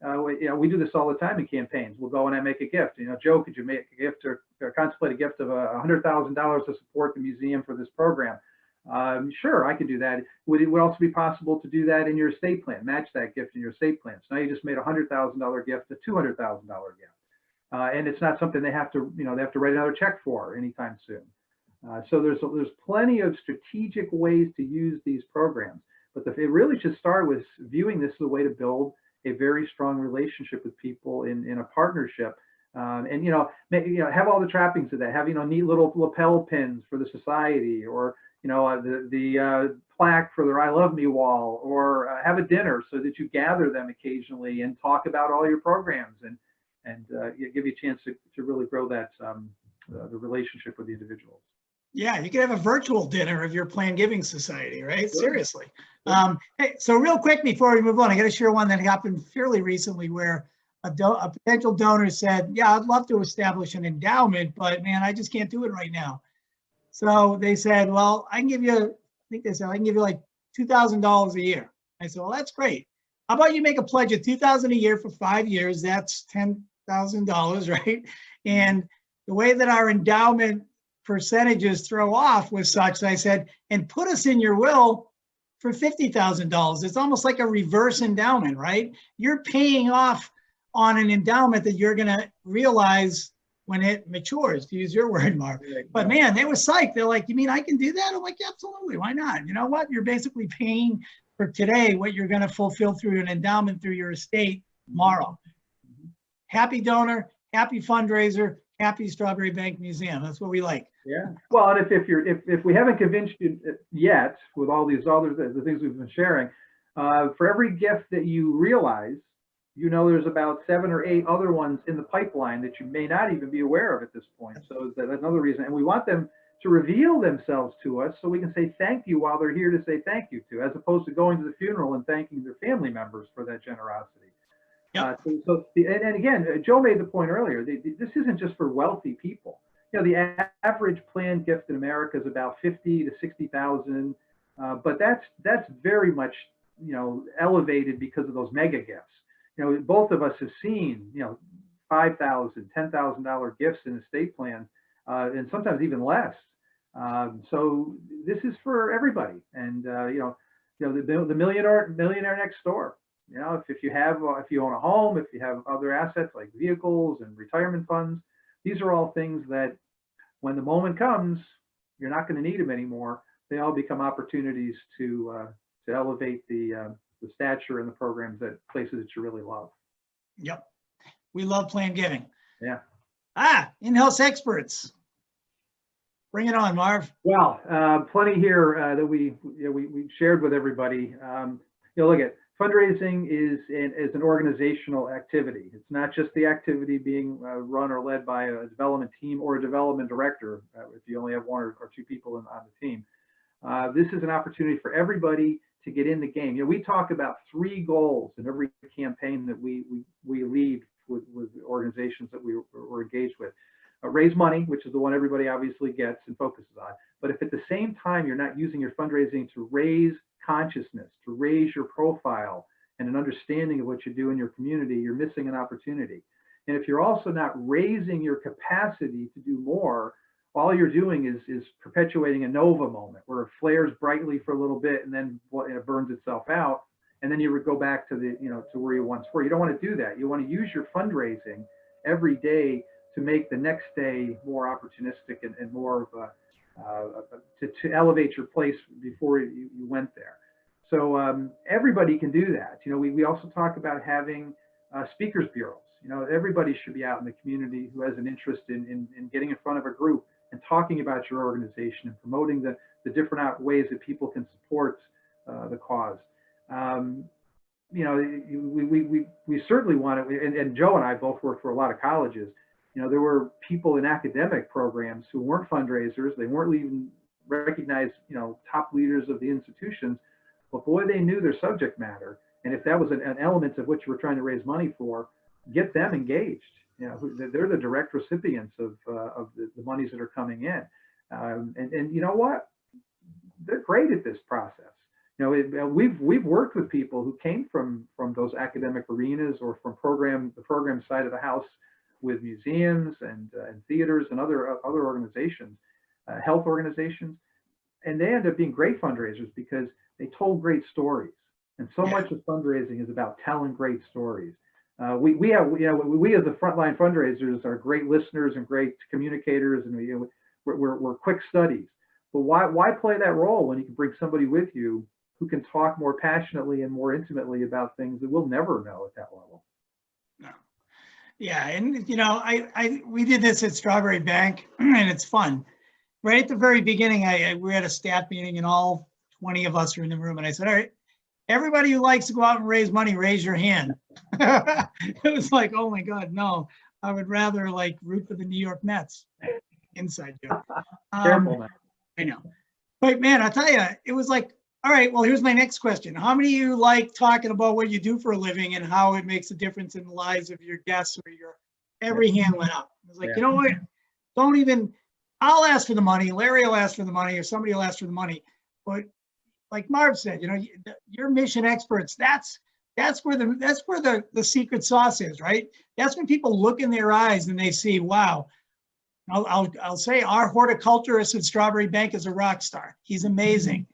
Speaker 2: You know, we do this all the time in campaigns. We'll go and I make a gift. You know, Joe, could you make a gift or contemplate a gift of $100,000 to support the museum for this program? Sure, I could do that. It would also be possible to do that in your estate plan, match that gift in your estate plan. So now you just made a $100,000 gift, a $200,000 gift. And it's not something they have to, they have to write another check for anytime soon. So there's plenty of strategic ways to use these programs. But it really should start with viewing this as a way to build a very strong relationship with people in a partnership, and have all the trappings of that. Have neat little lapel pins for the society, or the plaque for their "I Love Me" wall, or have a dinner so that you gather them occasionally and talk about all your programs and give you a chance to really grow that the relationship with the individuals.
Speaker 1: Yeah, you could have a virtual dinner of your plan giving society, right? Sure. Seriously. Hey, so real quick before we move on, I got to share one that happened fairly recently where a potential donor said, yeah, I'd love to establish an endowment, but man, I just can't do it right now. So they said, well, I can give you, I think they said, I can give you like $2,000 a year. I said, well, that's great. How about you make a pledge of $2,000 a year for 5 years? That's $10,000, right? And the way that our endowment percentages throw off was such that I said, and put us in your will for $50,000. It's almost like a reverse endowment, right? You're paying off on an endowment that you're going to realize when it matures, to use your word, Marv. But man, they were psyched. They're like, you mean I can do that? I'm like, absolutely. Why not? You know what? You're basically paying for today what you're going to fulfill through an endowment through your estate tomorrow. Happy donor, happy fundraiser, happy Strawbery Bank Museum. That's what we like.
Speaker 2: Yeah. Well, and if we haven't convinced you yet with all these other the things we've been sharing, for every gift that you realize, there's about 7 or 8 other ones in the pipeline that you may not even be aware of at this point. So that's another reason. And we want them to reveal themselves to us so we can say thank you while they're here to say thank you to, as opposed to going to the funeral and thanking their family members for that generosity. Yep. And again, Joe made the point earlier, this isn't just for wealthy people. The average planned gift in America is about 50 to 60,000, but that's very much elevated because of those mega gifts. Both of us have seen $5,000, $10,000 gifts in estate plans, and sometimes even less. So this is for everybody, and the millionaire next door. You know, if you own a home, if you have other assets like vehicles and retirement funds, these are all things that when the moment comes, you're not going to need them anymore. They all become opportunities to elevate the stature and the programs that places that you really love.
Speaker 1: Yep. We love plan giving.
Speaker 2: Yeah.
Speaker 1: In-house experts. Bring it on, Marv.
Speaker 2: Well, plenty here that we shared with everybody. Look at fundraising is an organizational activity. It's not just the activity being run or led by a development team or a development director, if you only have one or two people on the team. This is an opportunity for everybody to get in the game. We talk about 3 goals in every campaign that we lead with organizations that we're engaged with. Raise money, which is the one everybody obviously gets and focuses on. But if at the same time you're not using your fundraising to raise consciousness, to raise your profile and an understanding of what you do in your community, you're missing an opportunity. And if you're also not raising your capacity to do more, all you're doing is perpetuating a nova moment where it flares brightly for a little bit and then it burns itself out. And then you would go back to to where you once were. You don't want to do that. You want to use your fundraising every day to make the next day more opportunistic and more of to elevate your place before you went there. So everybody can do that. We also talk about having speakers bureaus. Everybody should be out in the community who has an interest in getting in front of a group and talking about your organization and promoting the different ways that people can support the cause. We certainly want to, and Joe and I both worked for a lot of colleges. There were people in academic programs who weren't fundraisers. They weren't even recognized, top leaders of the institutions, but boy, they knew their subject matter. And if that was an element of what you were trying to raise money for, get them engaged. They're the direct recipients of the monies that are coming in. And you know what? They're great at this process. We've worked with people who came from those academic arenas or from the program side of the house with museums and theaters and other organizations, health organizations, and they end up being great fundraisers because they told great stories. And so much of fundraising is about telling great stories. We as the frontline fundraisers are great listeners and great communicators, and we're quick studies. But why play that role when you can bring somebody with you who can talk more passionately and more intimately about things that we'll never know at that level?
Speaker 1: No. Yeah, and we did this at Strawbery Bank, and it's fun. Right at the very beginning, we had a staff meeting, and all 20 of us were in the room, and I said, "All right, everybody who likes to go out and raise money, raise your hand." It was like, oh my God, no, I would rather root for the New York Mets. Inside joke.
Speaker 2: Careful, man.
Speaker 1: I know, but man, I'll tell you, it was like, all right, well, here's my next question. How many of you like talking about what you do for a living and how it makes a difference in the lives of your guests or every hand went up. I was like, You know what? Don't even, I'll ask for the money. Larry will ask for the money or somebody will ask for the money. But like Marv said, your mission experts, that's where the secret sauce is, right? That's when people look in their eyes and they see, wow, I'll say our horticulturist at Strawbery Bank is a rock star. He's amazing.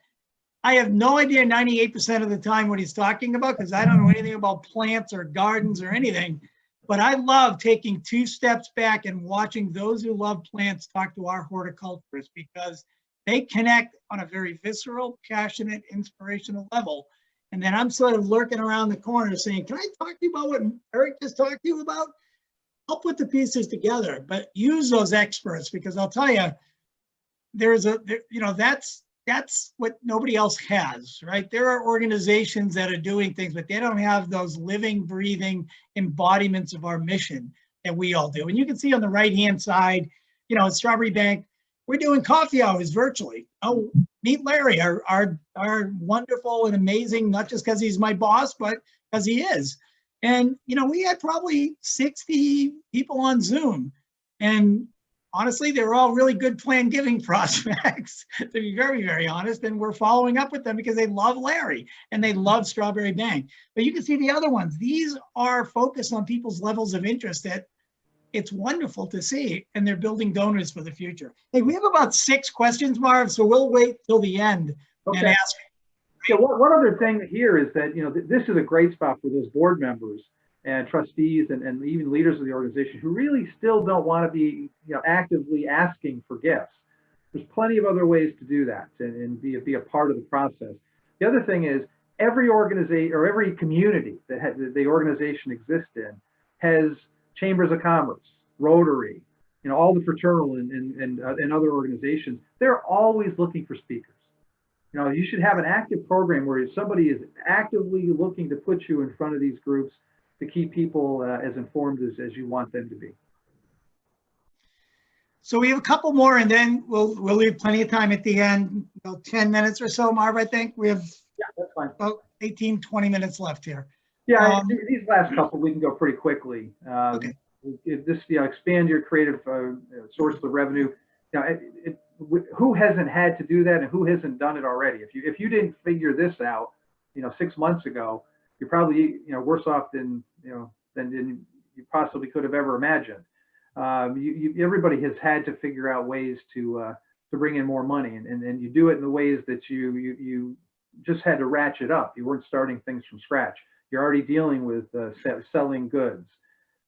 Speaker 1: I have no idea 98% of the time what he's talking about because I don't know anything about plants or gardens or anything. But I love taking 2 steps back and watching those who love plants talk to our horticulturists because they connect on a very visceral, passionate, inspirational level. And then I'm sort of lurking around the corner saying, can I talk to you about what Eric just talked to you about? I'll put the pieces together, but use those experts because I'll tell you, that's what nobody else has, right? There are organizations that are doing things, but they don't have those living, breathing embodiments of our mission that we all do. And you can see on the right-hand side, at Strawbery Bank, we're doing coffee hours virtually. Oh, meet Larry, our wonderful and amazing, not just because he's my boss, but because he is. And, we had probably 60 people on Zoom. And honestly, they were all really good plan giving prospects, to be very, very honest. And we're following up with them because they love Larry and they love Strawbery Bank. But you can see the other ones. These are focused on people's levels of interest that it's wonderful to see. And they're building donors for the future. Hey, we have about 6 questions, Marv, so we'll wait till the end and ask.
Speaker 2: So one other thing here is that, this is a great spot for those board members and trustees and even leaders of the organization who really still don't want to be, actively asking for gifts. There's plenty of other ways to do that and be a part of the process. The other thing is every organization or every community that the organization exists in has chambers of commerce, Rotary, all the fraternal and other organizations. They're always looking for speakers. You should have an active program where somebody is actively looking to put you in front of these groups to keep people as informed as you want them to be.
Speaker 1: So we have a couple more, and then we'll leave plenty of time at the end, 10 minutes or so, Marv, I think. We have
Speaker 2: that's fine.
Speaker 1: About 18, 20 minutes left here.
Speaker 2: Yeah, these last couple, we can go pretty quickly.
Speaker 1: Okay.
Speaker 2: This, expand your creative sources of revenue. Who hasn't had to do that and who hasn't done it already? If you didn't figure this out, 6 months ago, you're probably, worse off than you possibly could have ever imagined. Everybody has had to figure out ways to bring in more money, and you do it in the ways that you just had to ratchet up. You weren't starting things from scratch. You're already dealing with selling goods.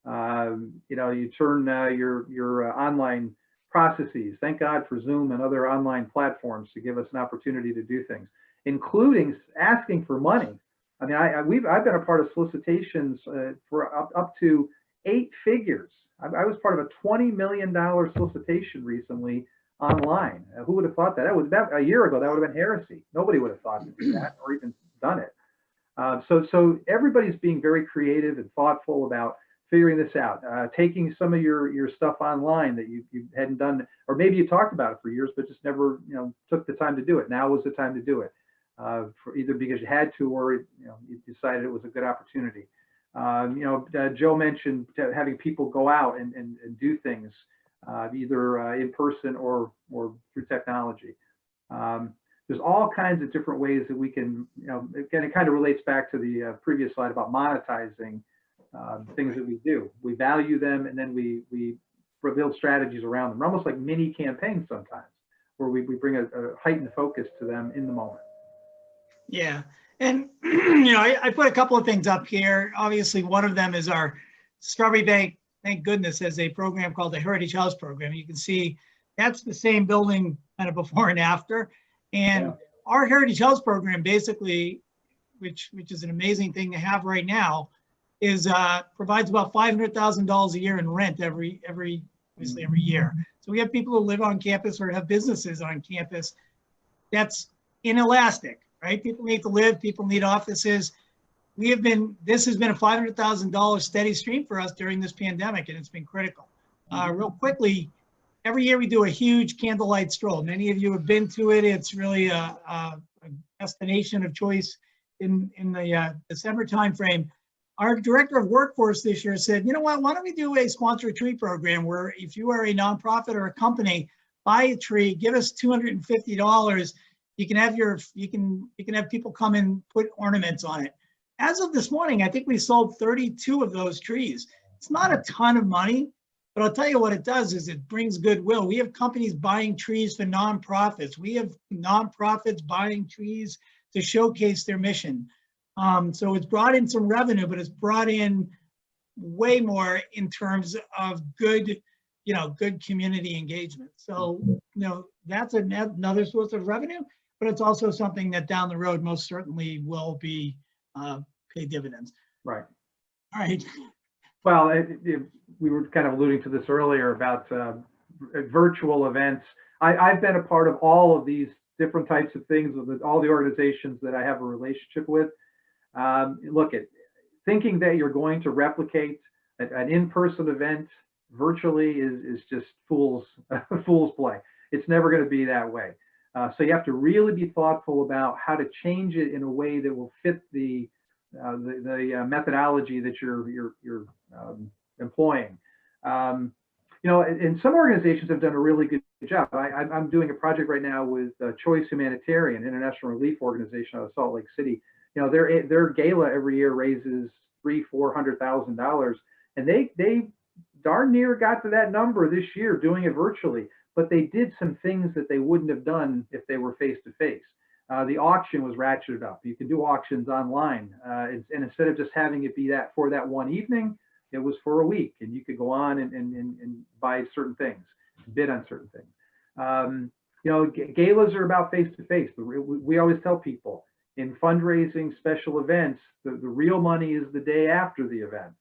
Speaker 2: You turn your online processes. Thank God for Zoom and other online platforms to give us an opportunity to do things, including asking for money. I mean, I've been a part of solicitations for up to 8 figures. I was part of a $20 million solicitation recently online. Who would have thought that? That a year ago, that would have been heresy. Nobody would have thought to do that or even done it. So everybody's being very creative and thoughtful about figuring this out, taking some of your stuff online that you hadn't done, or maybe you talked about it for years, but just never, took the time to do it. Now was the time to do it, for either because you had to, or, you decided it was a good opportunity. Joe mentioned having people go out and do things, either in person or through technology. There's all kinds of different ways that we can, again, it kind of relates back to the previous slide about monetizing things that we do. We value them, and then we build strategies around them. We're almost like mini campaigns sometimes, where we bring a heightened focus to them in the moment.
Speaker 1: Yeah, and I put a couple of things up here. Obviously, one of them is our Strawbery Bank, thank goodness, has a program called the Heritage House Program. You can see that's the same building kind of before and after. And our Heritage House Program basically, which is an amazing thing to have right now, is provides about $500,000 a year in rent every year. So we have people who live on campus or have businesses on campus. That's inelastic, right? People need to live, people need offices. This has been a $500,000 steady stream for us during this pandemic, and it's been critical. Real quickly, every year we do a huge candlelight stroll. Many of you have been to it. It's really a destination of choice in the December timeframe. Our director of workforce this year said, you know what, why don't we do a sponsor tree program where if you are a nonprofit or a company, buy a tree, give us $250. You can have people come and put ornaments on it. As of this morning, I think we sold 32 of those trees. It's not a ton of money, but I'll tell you what it does is it brings goodwill. We have companies buying trees for nonprofits. We have nonprofits buying trees to showcase their mission. So it's brought in some revenue, but it's brought in way more in terms of good community engagement. So, that's another source of revenue, but it's also something that down the road most certainly will be pay dividends.
Speaker 2: Right.
Speaker 1: All right.
Speaker 2: Well, we were kind of alluding to this earlier about virtual events. I've been a part of all of these different types of things with all the organizations that I have a relationship with. Thinking that you're going to replicate an in-person event virtually is just fool's play. It's never going to be that way. So you have to really be thoughtful about how to change it in a way that will fit the methodology that you're employing. And some organizations have done a really good job. I'm doing a project right now with Choice Humanitarian, International Relief Organization out of Salt Lake City. Their gala every year raises $300,000-$400,000, and they darn near got to that number this year doing it virtually. But they did some things that they wouldn't have done if they were face to face. the auction was ratcheted up. You can do auctions online, and instead of just having it be that for that one evening, it was for a week, and you could go on and buy certain things, bid on certain things. You know, galas are about face-to-face. We always tell people in fundraising special events, the real money is the day after the event.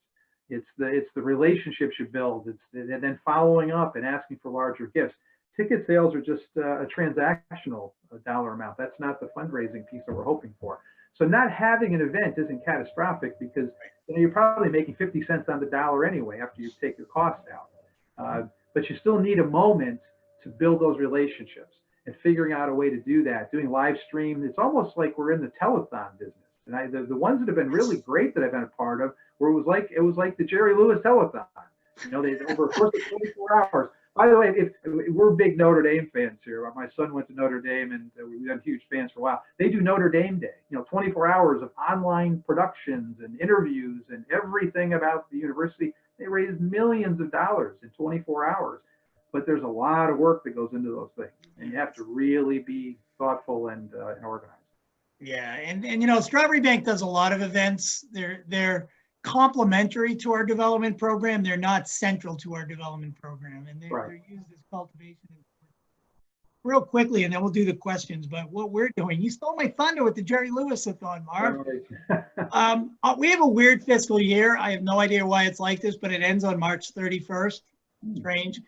Speaker 2: It's the relationships you build. And then following up and asking for larger gifts. Ticket sales are just a transactional dollar amount. That's not the fundraising piece that we're hoping for. So not having an event isn't catastrophic, because you're probably making 50 cents on the dollar anyway after you take your cost out. But you still need a moment to build those relationships, and figuring out a way to do that, doing live stream. It's almost like we're in the telethon business. And the ones that have been really great that I've been a part of, where it was like the Jerry Lewis telethon. You know, they over a course of 24 hours. By the way, we're big Notre Dame fans here. My son went to Notre Dame, and we've been huge fans for a while. They do Notre Dame Day, 24 hours of online productions and interviews and everything about the university. They raise millions of dollars in 24 hours. But there's a lot of work that goes into those things, and you have to really be thoughtful and organized.
Speaker 1: Yeah, and Strawbery Bank does a lot of events. They're complementary to our development program. They're not central to our development program, and they're used as cultivation. Real quickly, and then we'll do the questions. But what we're doing, you stole my thunder with the Jerry Lewis-a-thon, Marv. We have a weird fiscal year. I have no idea why it's like this, but it ends on March 31st. Strange.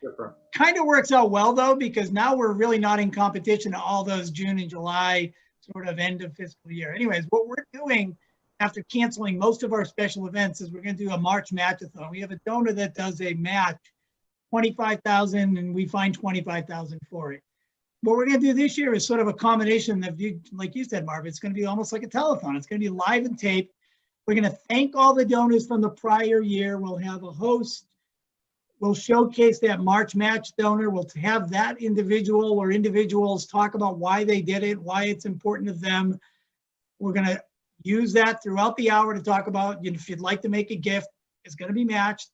Speaker 1: Kind of works out well though, because now we're really not in competition to all those June and July sort of end of fiscal year. Anyways, what we're doing after canceling most of our special events is we're going to do a March match-a-thon. We have a donor that does a match, 25,000, and we find 25,000 for it. What we're going to do this year is sort of a combination of, like you said, Marv, it's going to be almost like a telethon. It's going to be live and taped. We're going to thank all the donors from the prior year. We'll have a host. We'll showcase that March match donor. We'll have that individual or individuals talk about why they did it, why it's important to them. We're going to use that throughout the hour to talk about, if you'd like to make a gift, it's going to be matched.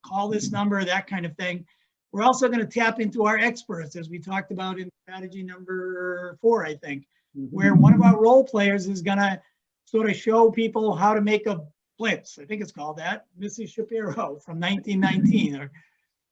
Speaker 1: Call this number, that kind of thing. We're also going to tap into our experts, as we talked about in strategy number 4, I think, where one of our role players is going to sort of show people how to make a blitz. I think it's called that, Mrs. Shapiro from 1919.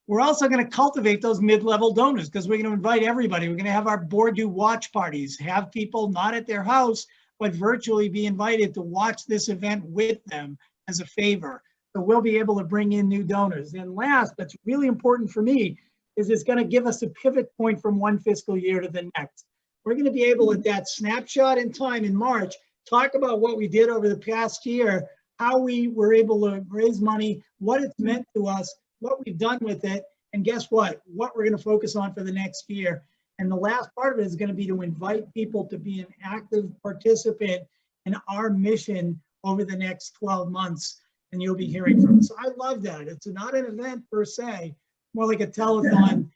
Speaker 1: We're also going to cultivate those mid-level donors, because we're going to invite everybody. We're going to have our board do watch parties, have people not at their house, but virtually be invited to watch this event with them as a favor. So we'll be able to bring in new donors. And last, that's really important for me, is it's going to give us a pivot point from one fiscal year to the next. We're going to be able, at that snapshot in time in March, talk about what we did over the past year, how we were able to raise money, what it's meant to us, what we've done with it, and guess what we're going to focus on for the next year. And the last part of it is going to be to invite people to be an active participant in our mission over the next 12 months. And you'll be hearing from us. I love that. It's not an event per se, more like a telethon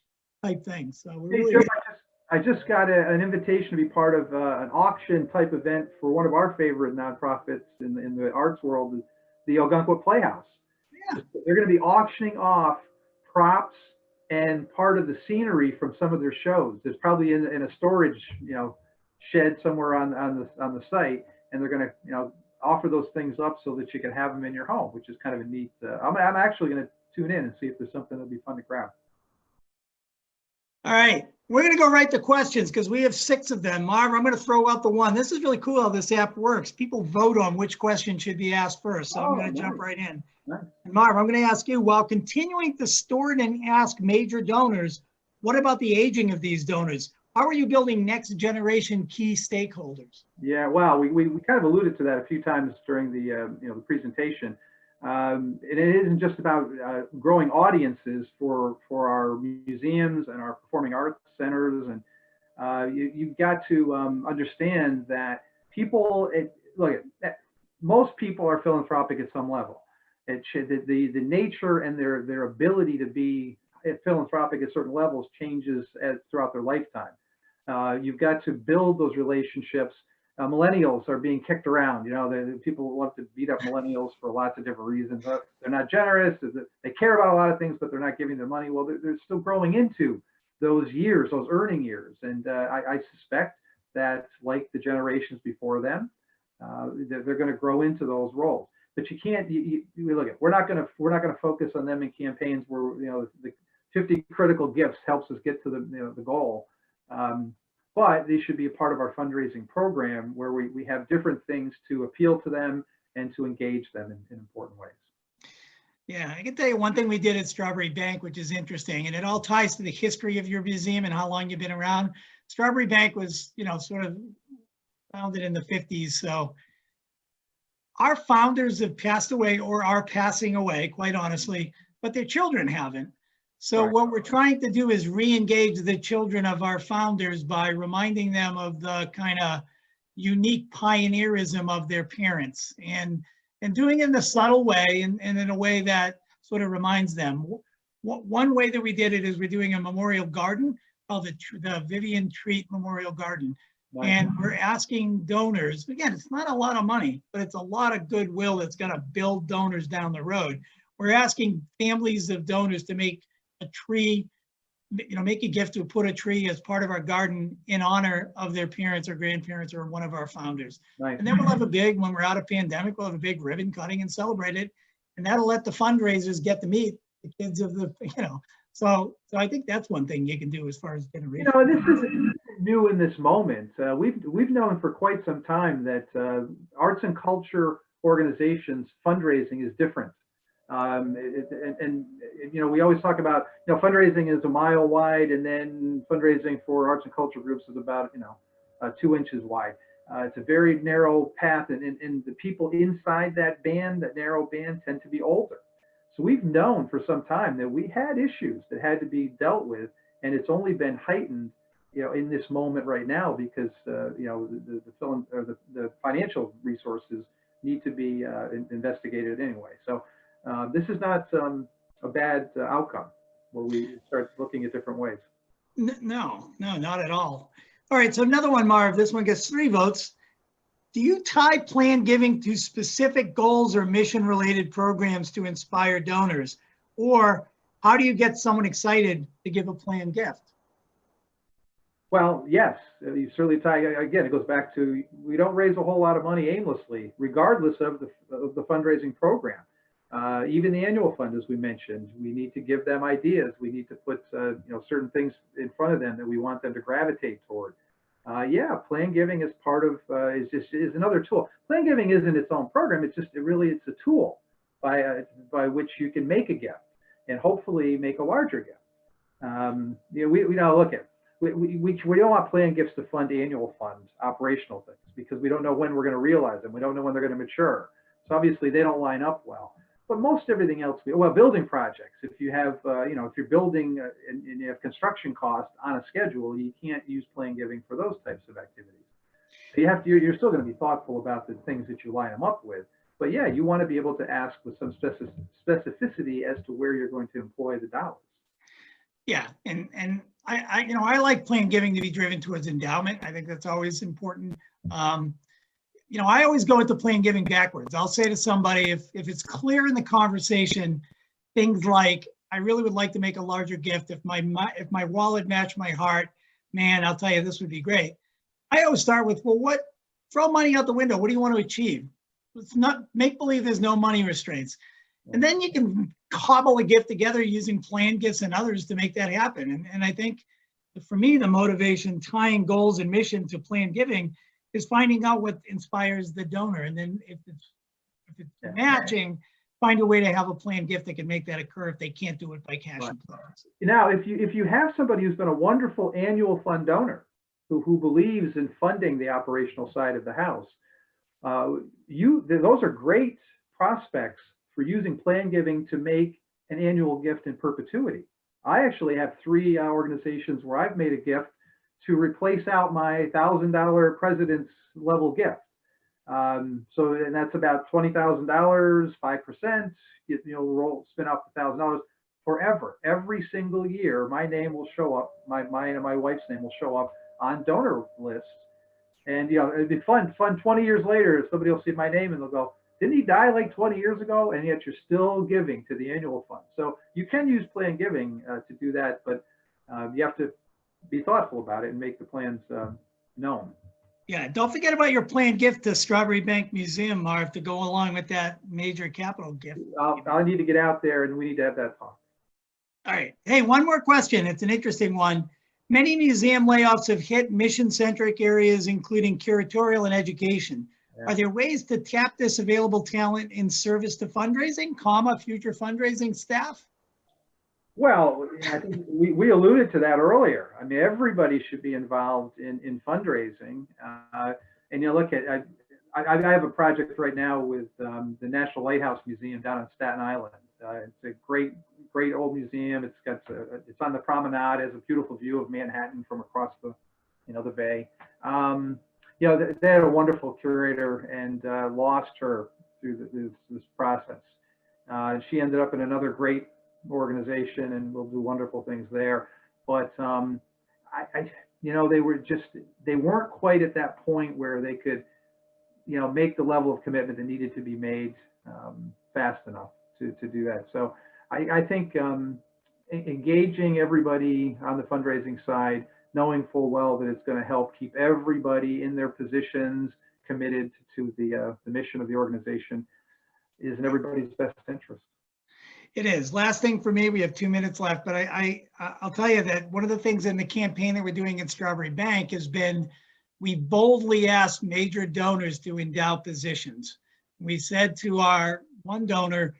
Speaker 1: type thing. So we're really
Speaker 2: Joe, I just got an invitation to be part of an auction type event for one of our favorite nonprofits in the arts world, the Algonquin Playhouse. Yeah. They're going to be auctioning off props and part of the scenery from some of their shows. There's probably in a storage, shed somewhere on the site, and they're going to, offer those things up so that you can have them in your home, which is kind of a neat. I'm actually going to tune in and see if there's something that'll be fun to grab.
Speaker 1: All right, we're going to go right to questions because we have 6 of them. Marv, I'm going to throw out the one. This is really cool how this app works. People vote on which question should be asked first, so I'm going to jump right in. Nice. And Marv, I'm going to ask you, while continuing to store and ask major donors, what about the aging of these donors? How are you building next generation key stakeholders?
Speaker 2: Yeah, well, we kind of alluded to that a few times during the the presentation. It isn't just about growing audiences for our museums and our performing arts centers, and you've got to understand that people. Most people are philanthropic at some level. The nature and their ability to be philanthropic at certain levels changes throughout their lifetime. You've got to build those relationships. Millennials are being kicked around. People love to beat up millennials for lots of different reasons. They're not generous. They care about a lot of things, but they're not giving their money. Well, they're still growing into those years, those earning years. And I suspect that, like the generations before them, they're going to grow into those roles. But you can't. Look at. We're not going to focus on them in campaigns where the 50 critical gifts helps us get to the goal. But they should be a part of our fundraising program where we have different things to appeal to them and to engage them in important ways.
Speaker 1: Yeah, I can tell you one thing we did at Strawbery Bank, which is interesting, and it all ties to the history of your museum and how long you've been around. Strawbery Bank was, sort of founded in the 50s. So our founders have passed away or are passing away, quite honestly, but their children haven't. So
Speaker 2: Right.
Speaker 1: what we're trying to do is re-engage the children of our founders by reminding them of the kind of unique pioneerism of their parents and doing it in a subtle way and in a way that sort of reminds them. One way that we did it is we're doing a memorial garden called the Vivian Treat Memorial Garden.
Speaker 2: Nice.
Speaker 1: And we're asking donors, again, it's not a lot of money, but it's a lot of goodwill that's going to build donors down the road. We're asking families of donors to make a tree, make a gift to put a tree as part of our garden in honor of their parents or grandparents or one of our founders.
Speaker 2: Nice.
Speaker 1: And then we'll have when we're out of pandemic, we'll have a big ribbon cutting and celebrate it. And that'll let the fundraisers get to meet the kids of the, so I think that's one thing you can do as far as generation.
Speaker 2: This isn't new in this moment. We've known for quite some time that arts and culture organizations fundraising is different. We always talk about, fundraising is a mile wide, and then fundraising for arts and culture groups is about, 2 inches wide. It's a very narrow path, and the people inside that narrow band tend to be older. So we've known for some time that we had issues that had to be dealt with, and it's only been heightened, in this moment right now because, the financial resources need to be investigated anyway. So this is not a bad outcome where we start looking at different ways.
Speaker 1: No, not at all. All right, so another one, Marv. This one gets 3 votes. Do you tie planned giving to specific goals or mission-related programs to inspire donors? Or how do you get someone excited to give a planned gift?
Speaker 2: Well, yes, you certainly tie. Again, it goes back to we don't raise a whole lot of money aimlessly, regardless of the fundraising program. Even the annual fund, as we mentioned, we need to give them ideas. We need to put certain things in front of them that we want them to gravitate toward. Planned giving is part of is another tool. Planned giving isn't its own program. It's a tool by which you can make a gift and hopefully make a larger gift. We now look at. We don't want planned gifts to fund annual funds, operational things, because we don't know when we're going to realize them. We don't know when they're going to mature. So obviously they don't line up well. But most everything else, building projects. If you have, if you're building and you have construction costs on a schedule, you can't use planned giving for those types of activities. So you're still going to be thoughtful about the things that you line them up with. But yeah, you want to be able to ask with some specificity as to where you're going to employ the dollars. Yeah,
Speaker 1: and I like planned giving to be driven towards endowment. I think that's always important. I always go with the planned giving backwards. I'll say to somebody, if it's clear in the conversation, things like, I really would like to make a larger gift. If my wallet matched my heart, man, I'll tell you, this would be great. I always start with, throw money out the window. What do you want to achieve? Let's not make believe there's no money restraints. And then you can cobble a gift together using planned gifts and others to make that happen. And I think for me, the motivation tying goals and mission to planned giving is finding out what inspires the donor. And then if it's matching, find a way to have a planned gift that can make that occur if they can't do it by cash and plans.
Speaker 2: Now, if you have somebody who's been a wonderful annual fund donor who believes in funding the operational side of the house, those are great prospects for using planned giving to make an annual gift in perpetuity. I actually have 3 organizations where I've made a gift to replace out my $1,000 president's level gift. And that's about $20,000, 5%. Spin off $1,000 forever. Every single year, my name will show up. Mine and my wife's name will show up on donor lists. And it'd be fun 20 years later, somebody will see my name and they'll go, didn't he die like 20 years ago? And yet you're still giving to the annual fund. So you can use planned giving to do that, but you have to be thoughtful about it and make the plans known.
Speaker 1: Yeah, don't forget about your planned gift to Strawbery Bank Museum, Marv, to go along with that major capital gift.
Speaker 2: I need to get out there and we need to have that talk.
Speaker 1: All right. Hey, one more question. It's an interesting one. Many museum layoffs have hit mission-centric areas, including curatorial and education.
Speaker 2: Yeah.
Speaker 1: Are there ways to tap this available talent in service to fundraising, future fundraising staff?
Speaker 2: Well, I think we alluded to that earlier. I mean, everybody should be involved in fundraising. And you look at, I have a project right now with the National Lighthouse Museum down on Staten Island. It's a great old museum. It's on the promenade, has a beautiful view of Manhattan from across the, the bay. They had a wonderful curator and lost her through this process. She ended up in another great organization and will do wonderful things there. But they weren't quite at that point where they could, make the level of commitment that needed to be made fast enough to do that. So I think engaging everybody on the fundraising side, knowing full well that it's going to help keep everybody in their positions committed to the mission of the organization is in everybody's best interest.
Speaker 1: It is. Last thing for me, we have 2 minutes left, but I'll tell you that one of the things in the campaign that we're doing at Strawbery Bank has been, we boldly asked major donors to endow positions. We said to our one donor,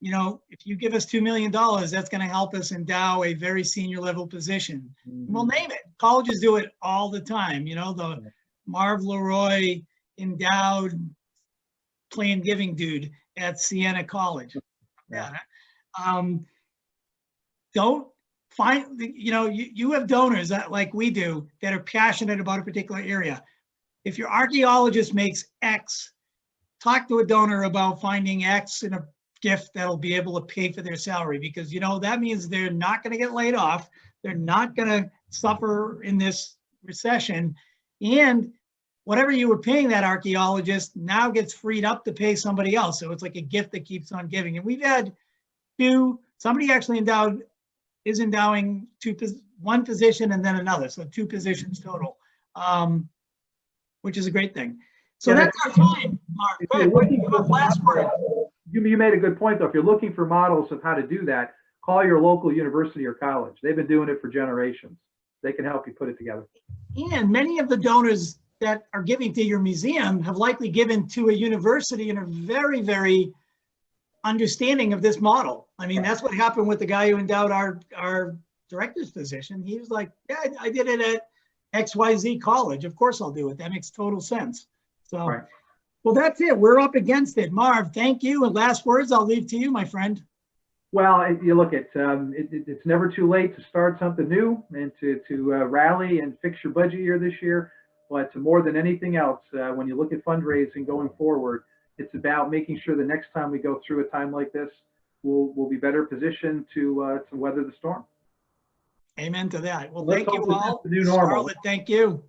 Speaker 1: if you give us $2 million, that's going to help us endow a very senior level position. Mm-hmm. We'll name it. Colleges do it all the time. The Marv LeRoy endowed planned giving dude at Siena College. Yeah. Don't find, you have donors that, like we do, that are passionate about a particular area. If your archaeologist makes X, talk to a donor about finding X in a gift that'll be able to pay for their salary, because that means they're not going to get laid off. They're not going to suffer in this recession. And whatever you were paying that archaeologist now gets freed up to pay somebody else. So it's like a gift that keeps on giving. And we've had somebody actually is endowing one position and then another. So 2 positions total, which is a great thing. So that's our time, Mark. Last word.
Speaker 2: You made a good point, though. If you're looking for models of how to do that, call your local university or college. They've been doing it for generations. They can help you put it together.
Speaker 1: And many of the donors that are giving to your museum have likely given to a university and are very, very understanding of this model. I mean, that's what happened with the guy who endowed our director's position. He was like, yeah, I did it at XYZ college. Of course I'll do it. That makes total sense. So, right. Well, that's it. We're up against it. Marv, thank you. And last words, I'll leave to you, my friend.
Speaker 2: Well, you look at it's never too late to start something new and to rally and fix your budget year this year. But more than anything else, when you look at fundraising going forward, it's about making sure the next time we go through a time like this, we'll be better positioned to weather the storm.
Speaker 1: Amen to that. Well,
Speaker 2: Let's
Speaker 1: thank you all.
Speaker 2: The new normal.
Speaker 1: Charlotte, thank you.